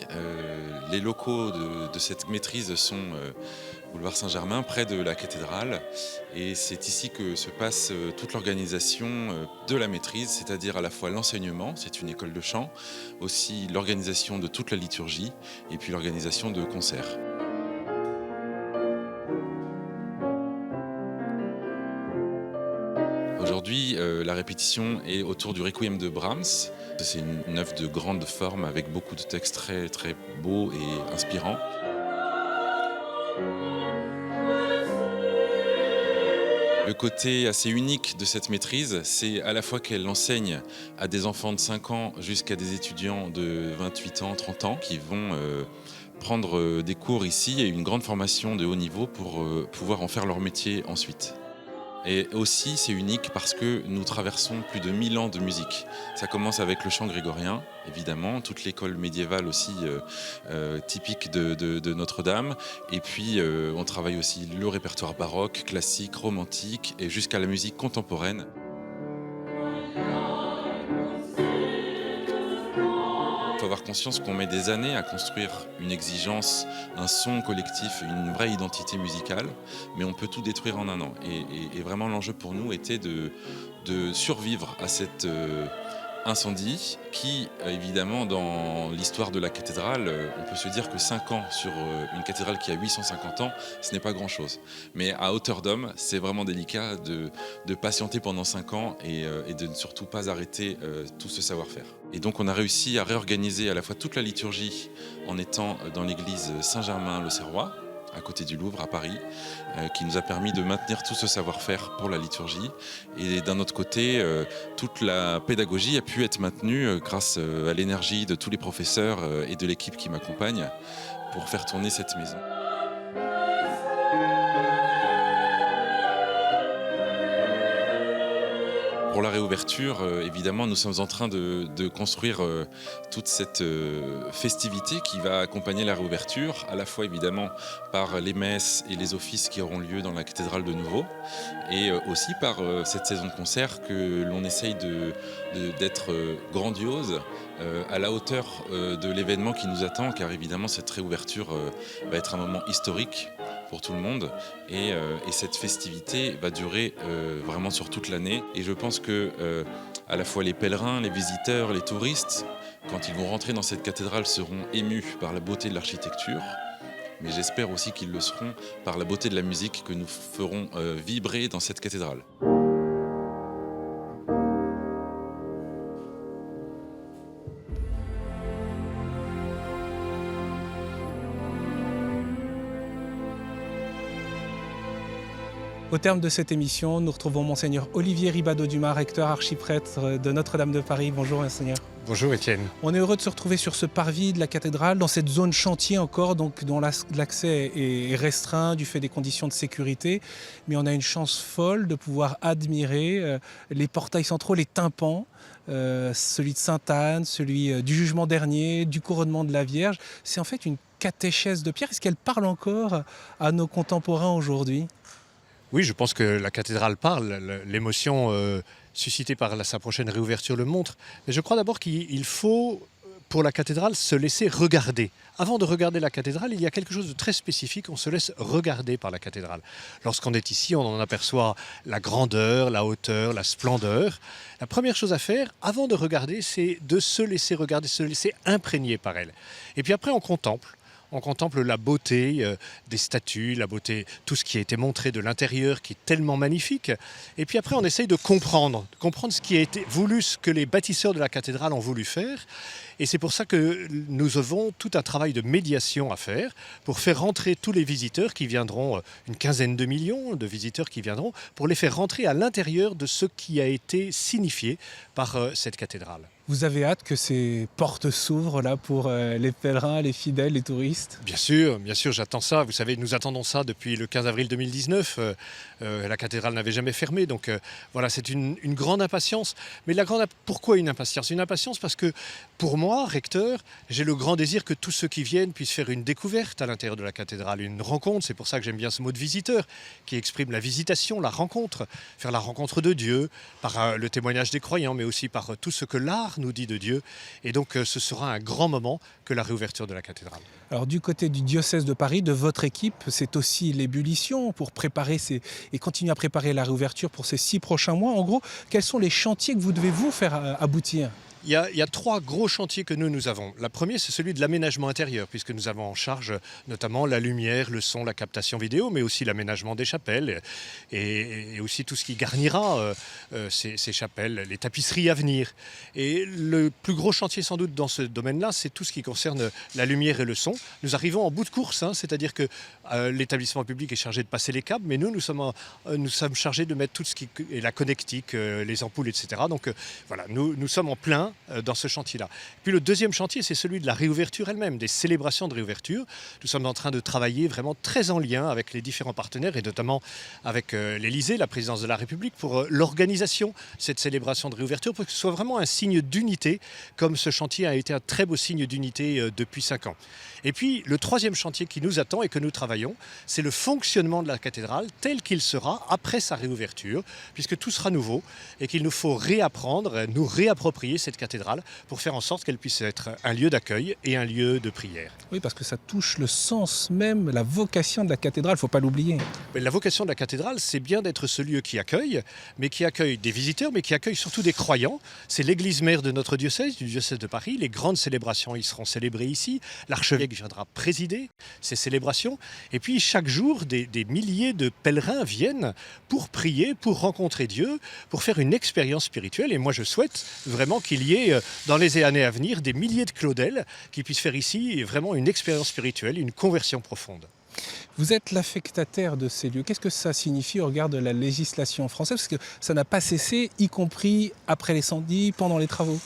Les locaux de cette maîtrise sont boulevard Saint-Germain, près de la cathédrale. Et c'est ici que se passe toute l'organisation de la maîtrise, c'est-à-dire à la fois l'enseignement, c'est une école de chant, aussi l'organisation de toute la liturgie et puis l'organisation de concerts. Aujourd'hui, la répétition est autour du Requiem de Brahms. C'est une œuvre de grande forme avec beaucoup de textes très, très beaux et inspirants. Le côté assez unique de cette maîtrise, c'est à la fois qu'elle enseigne à des enfants de 5 ans jusqu'à des étudiants de 28 ans, 30 ans qui vont prendre des cours ici et une grande formation de haut niveau pour pouvoir en faire leur métier ensuite. Et aussi, c'est unique parce que nous traversons plus de 1000 ans de musique. Ça commence avec le chant grégorien, évidemment, toute l'école médiévale aussi typique de Notre-Dame. Et puis, on travaille aussi le répertoire baroque, classique, romantique et jusqu'à la musique contemporaine. Il faut avoir avoir conscience qu'on met des années à construire une exigence, un son collectif, une vraie identité musicale, mais on peut tout détruire en un an. Et vraiment l'enjeu pour nous était de survivre à cet incendie qui, évidemment, dans l'histoire de la cathédrale, on peut se dire que 5 ans sur une cathédrale qui a 850 ans, ce n'est pas grand-chose. Mais à hauteur d'homme, c'est vraiment délicat de patienter pendant 5 ans et de ne surtout pas arrêter tout ce savoir-faire. Et donc on a réussi à réorganiser à la fois toute la liturgie en étant dans l'église Saint-Germain-l'Auxerrois, à côté du Louvre, à Paris, qui nous a permis de maintenir tout ce savoir-faire pour la liturgie. Et d'un autre côté, toute la pédagogie a pu être maintenue grâce à l'énergie de tous les professeurs et de l'équipe qui m'accompagne pour faire tourner cette maison. Pour la réouverture, évidemment, nous sommes en train de construire toute cette festivité qui va accompagner la réouverture, à la fois évidemment par les messes et les offices qui auront lieu dans la cathédrale de nouveau, et aussi par cette saison de concert que l'on essaye d'être grandiose, à la hauteur de l'événement qui nous attend, car évidemment cette réouverture va être un moment historique pour tout le monde et cette festivité va durer vraiment sur toute l'année, et je pense que à la fois les pèlerins, les visiteurs, les touristes, quand ils vont rentrer dans cette cathédrale, seront émus par la beauté de l'architecture, mais j'espère aussi qu'ils le seront par la beauté de la musique que nous ferons vibrer dans cette cathédrale. Au terme de cette émission, nous retrouvons Monseigneur Olivier Ribadeau-Dumas, recteur archiprêtre de Notre-Dame de Paris. Bonjour Monseigneur. Bonjour Étienne. On est heureux de se retrouver sur ce parvis de la cathédrale, dans cette zone chantier encore, donc dont l'accès est restreint du fait des conditions de sécurité. Mais on a une chance folle de pouvoir admirer les portails centraux, les tympans, celui de Sainte-Anne, celui du jugement dernier, du couronnement de la Vierge. C'est en fait une catéchèse de pierre. Est-ce qu'elle parle encore à nos contemporains aujourd'hui ? Oui, je pense que la cathédrale parle, l'émotion suscitée par sa prochaine réouverture le montre. Mais je crois d'abord qu'il faut, pour la cathédrale, se laisser regarder. Avant de regarder la cathédrale, il y a quelque chose de très spécifique, on se laisse regarder par la cathédrale. Lorsqu'on est ici, on en aperçoit la grandeur, la hauteur, la splendeur. La première chose à faire, avant de regarder, c'est de se laisser regarder, se laisser imprégner par elle. Et puis après, on contemple. On contemple la beauté des statues, la beauté, tout ce qui a été montré de l'intérieur qui est tellement magnifique. Et puis après, on essaye de comprendre ce qui a été voulu, ce que les bâtisseurs de la cathédrale ont voulu faire. Et c'est pour ça que nous avons tout un travail de médiation à faire pour faire rentrer tous les visiteurs qui viendront, une quinzaine de millions de visiteurs qui viendront, pour les faire rentrer à l'intérieur de ce qui a été signifié par cette cathédrale. Vous avez hâte que ces portes s'ouvrent là pour les pèlerins, les fidèles, les touristes ? Bien sûr, j'attends ça. Vous savez, nous attendons ça depuis le 15 avril 2019. La cathédrale n'avait jamais fermé, donc voilà, c'est une grande impatience. Mais pourquoi une impatience ? Une impatience parce que pour moi, recteur, j'ai le grand désir que tous ceux qui viennent puissent faire une découverte à l'intérieur de la cathédrale, une rencontre. C'est pour ça que j'aime bien ce mot de visiteur, qui exprime la visitation, la rencontre, faire la rencontre de Dieu, par le témoignage des croyants, mais aussi par tout ce que l'art nous dit de Dieu. Et donc ce sera un grand moment que la réouverture de la cathédrale. Alors du côté du diocèse de Paris, de votre équipe, c'est aussi l'ébullition pour préparer et continuer à préparer la réouverture pour ces 6 prochains mois. En gros, quels sont les chantiers que vous devez vous faire aboutir ? Il y a 3 gros chantiers que nous avons. Le premier, c'est celui de l'aménagement intérieur, puisque nous avons en charge notamment la lumière, le son, la captation vidéo, mais aussi l'aménagement des chapelles et aussi tout ce qui garnira ces chapelles, les tapisseries à venir. Et le plus gros chantier sans doute dans ce domaine-là, c'est tout ce qui concerne la lumière et le son. Nous arrivons en bout de course, c'est-à-dire que l'établissement public est chargé de passer les câbles, mais nous sommes chargés de mettre tout ce qui est la connectique, les ampoules, etc. Donc voilà, nous sommes en plein dans ce chantier-là. Puis le deuxième chantier, c'est celui de la réouverture elle-même, des célébrations de réouverture. Nous sommes en train de travailler vraiment très en lien avec les différents partenaires et notamment avec l'Élysée, la présidence de la République, pour l'organisation de cette célébration de réouverture, pour que ce soit vraiment un signe d'unité, comme ce chantier a été un très beau signe d'unité depuis 5 ans. Et puis le troisième chantier qui nous attend et que nous travaillons, c'est le fonctionnement de la cathédrale tel qu'il sera après sa réouverture, puisque tout sera nouveau et qu'il nous faut réapprendre, nous réapproprier cette cathédrale pour faire en sorte qu'elle puisse être un lieu d'accueil et un lieu de prière. Oui, parce que ça touche le sens même, la vocation de la cathédrale, il ne faut pas l'oublier. Mais la vocation de la cathédrale, c'est bien d'être ce lieu qui accueille, mais qui accueille des visiteurs, mais qui accueille surtout des croyants. C'est l'église mère de notre diocèse, du diocèse de Paris. Les grandes célébrations y seront célébrées ici. L'archevêque viendra présider ces célébrations. Et puis chaque jour, des milliers de pèlerins viennent pour prier, pour rencontrer Dieu, pour faire une expérience spirituelle. Et moi, je souhaite vraiment qu'il y ait, dans les années à venir, des milliers de Claudel qui puissent faire ici vraiment une expérience spirituelle, une conversion profonde. Vous êtes l'affectataire de ces lieux. Qu'est-ce que ça signifie au regard de la législation française? Parce que ça n'a pas cessé, y compris après l'incendie, pendant les travaux.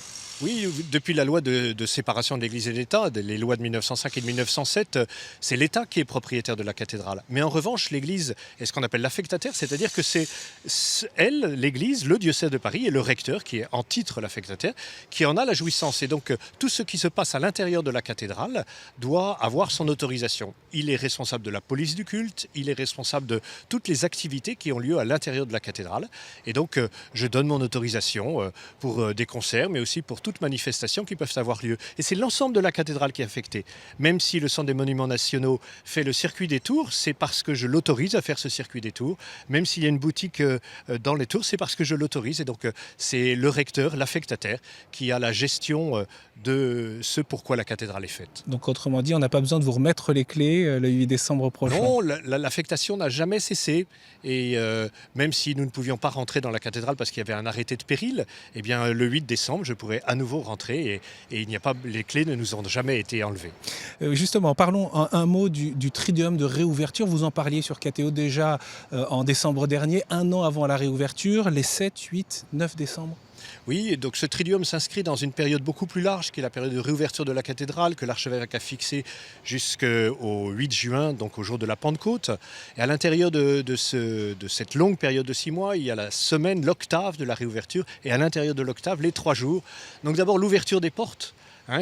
Oui, depuis la loi de séparation de l'Église et de l'État, les lois de 1905 et de 1907, c'est l'État qui est propriétaire de la cathédrale. Mais en revanche, l'Église est ce qu'on appelle l'affectataire, c'est-à-dire que c'est elle, l'Église, le diocèse de Paris et le recteur, qui est en titre l'affectataire, qui en a la jouissance. Et donc, tout ce qui se passe à l'intérieur de la cathédrale doit avoir son autorisation. Il est responsable de la police du culte, il est responsable de toutes les activités qui ont lieu à l'intérieur de la cathédrale. Et donc, je donne mon autorisation pour des concerts, mais aussi pour toutes manifestations qui peuvent avoir lieu. Et c'est l'ensemble de la cathédrale qui est affecté. Même si le Centre des Monuments Nationaux fait le circuit des tours, c'est parce que je l'autorise à faire ce circuit des tours. Même s'il y a une boutique dans les tours, c'est parce que je l'autorise. Et donc, c'est le recteur, l'affectataire, qui a la gestion de ce pourquoi la cathédrale est faite. Donc, autrement dit, on n'a pas besoin de vous remettre les clés le 8 décembre prochain. Non, l'affectation n'a jamais cessé. Et même si nous ne pouvions pas rentrer dans la cathédrale parce qu'il y avait un arrêté de péril, eh bien, le 8 décembre, je pourrais à nouveau rentrer et il n'y a pas, les clés ne nous ont jamais été enlevées. Justement, parlons un mot du triduum de réouverture. Vous en parliez sur KTO déjà en décembre dernier, un an avant la réouverture, les 7, 8, 9 décembre. Oui, et donc ce triduum s'inscrit dans une période beaucoup plus large, qui est la période de réouverture de la cathédrale, que l'archevêque a fixée jusqu'au 8 juin, donc au jour de la Pentecôte. Et à l'intérieur de cette longue période de 6 mois, il y a la semaine, l'octave de la réouverture, et à l'intérieur de l'octave, les 3 jours. Donc d'abord l'ouverture des portes,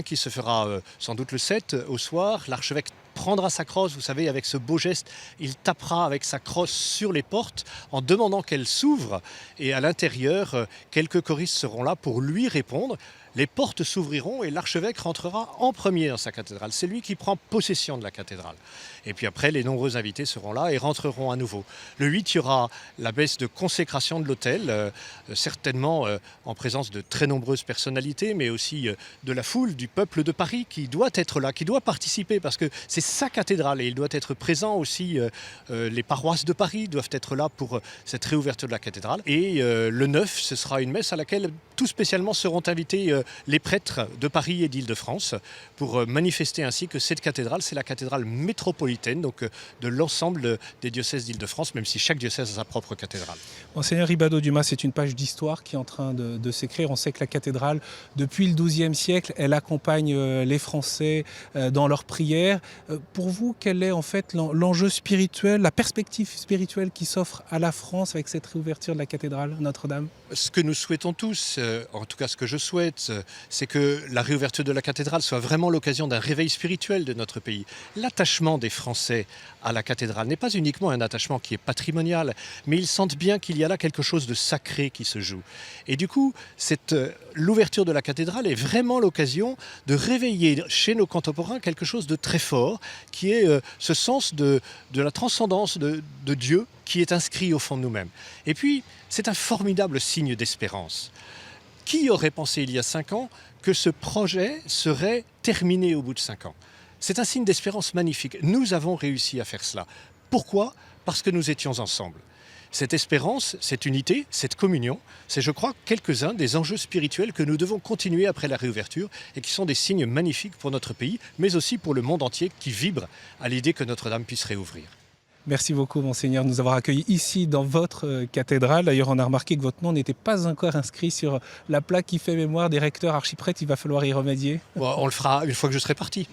qui se fera sans doute le 7 au soir. L'archevêque prendra sa crosse, vous savez, avec ce beau geste, il tapera avec sa crosse sur les portes en demandant qu'elles s'ouvrent. Et à l'intérieur, quelques choristes seront là pour lui répondre. Les portes s'ouvriront et l'archevêque rentrera en premier dans sa cathédrale. C'est lui qui prend possession de la cathédrale. Et puis après, les nombreux invités seront là et rentreront à nouveau. Le 8, il y aura la messe de consécration de l'autel, certainement en présence de très nombreuses personnalités, mais aussi de la foule, du peuple de Paris qui doit être là, qui doit participer, parce que c'est sa cathédrale et il doit être présent aussi. Les paroisses de Paris doivent être là pour cette réouverture de la cathédrale. Et le 9, ce sera une messe à laquelle tout spécialement seront invités les prêtres de Paris et d'Île-de-France pour manifester ainsi que cette cathédrale, c'est la cathédrale métropolitaine, donc de l'ensemble des diocèses d'Île-de-France, même si chaque diocèse a sa propre cathédrale. Monseigneur Ribado-Dumas, c'est une page d'histoire qui est en train de s'écrire. On sait que la cathédrale, depuis le XIIe siècle, elle accompagne les Français dans leurs prières. Pour vous, quel est en fait l'enjeu spirituel, la perspective spirituelle qui s'offre à la France avec cette réouverture de la cathédrale Notre-Dame? Ce que nous souhaitons tous, en tout cas ce que je souhaite, c'est que la réouverture de la cathédrale soit vraiment l'occasion d'un réveil spirituel de notre pays. L'attachement des Français à la cathédrale n'est pas uniquement un attachement qui est patrimonial, mais ils sentent bien qu'il y a là quelque chose de sacré qui se joue. Et du coup, l'ouverture de la cathédrale est vraiment l'occasion de réveiller chez nos contemporains quelque chose de très fort, qui est ce sens de la transcendance de Dieu qui est inscrit au fond de nous-mêmes. Et puis, c'est un formidable signe d'espérance. Qui aurait pensé il y a 5 ans que ce projet serait terminé au bout de 5 ans? C'est un signe d'espérance magnifique. Nous avons réussi à faire cela. Pourquoi? Parce que nous étions ensemble. Cette espérance, cette unité, cette communion, c'est, je crois, quelques-uns des enjeux spirituels que nous devons continuer après la réouverture et qui sont des signes magnifiques pour notre pays, mais aussi pour le monde entier qui vibre à l'idée que Notre-Dame puisse réouvrir. Merci beaucoup, Monseigneur, de nous avoir accueillis ici dans votre cathédrale. D'ailleurs, on a remarqué que votre nom n'était pas encore inscrit sur la plaque qui fait mémoire des recteurs archiprêtres. Il va falloir y remédier. Bon, on le fera une fois que je serai parti.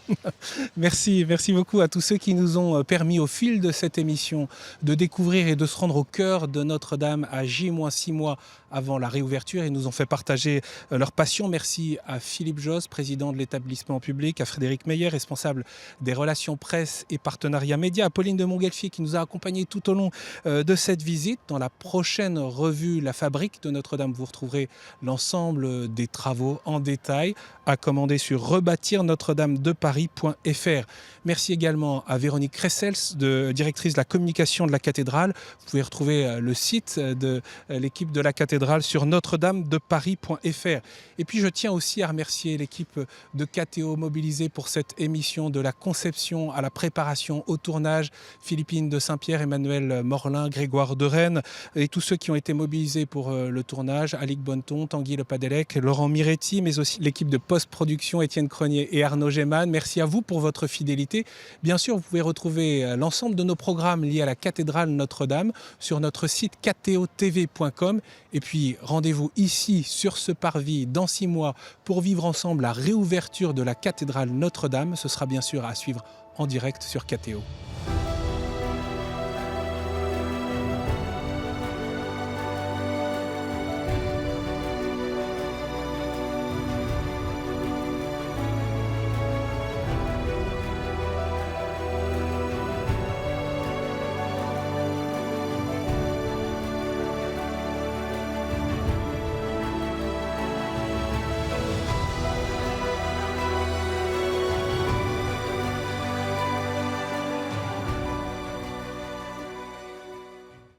Merci beaucoup à tous ceux qui nous ont permis au fil de cette émission de découvrir et de se rendre au cœur de Notre-Dame à J-6 mois avant la réouverture et nous ont fait partager leur passion. Merci à Philippe Josse, président de l'établissement public, à Frédéric Meyer, responsable des relations presse et partenariats médias, à Pauline de Montgolfier qui qui nous a accompagnés tout au long de cette visite. Dans la prochaine revue La Fabrique de Notre-Dame, vous retrouverez l'ensemble des travaux en détail à commander sur rebâtir-notre-dame-de-paris.fr. Merci également à Véronique Cressels, directrice de la communication de la cathédrale. Vous pouvez retrouver le site de l'équipe de la cathédrale sur notre-dame-de-paris.fr. Et puis je tiens aussi à remercier l'équipe de KTO mobilisée pour cette émission, de la conception à la préparation au tournage, Philippine de Saint-Pierre, Emmanuel Morlin, Grégoire de Rennes et tous ceux qui ont été mobilisés pour le tournage, Alix Bonneton, Tanguy Lepadelec, Laurent Miretti, mais aussi l'équipe de post-production, Étienne Cronier et Arnaud Géman. Merci à vous pour votre fidélité. Bien sûr, vous pouvez retrouver l'ensemble de nos programmes liés à la cathédrale Notre-Dame sur notre site ktotv.com. Et puis, rendez-vous ici, sur ce parvis, dans 6 mois, pour vivre ensemble la réouverture de la cathédrale Notre-Dame. Ce sera bien sûr à suivre en direct sur KTO.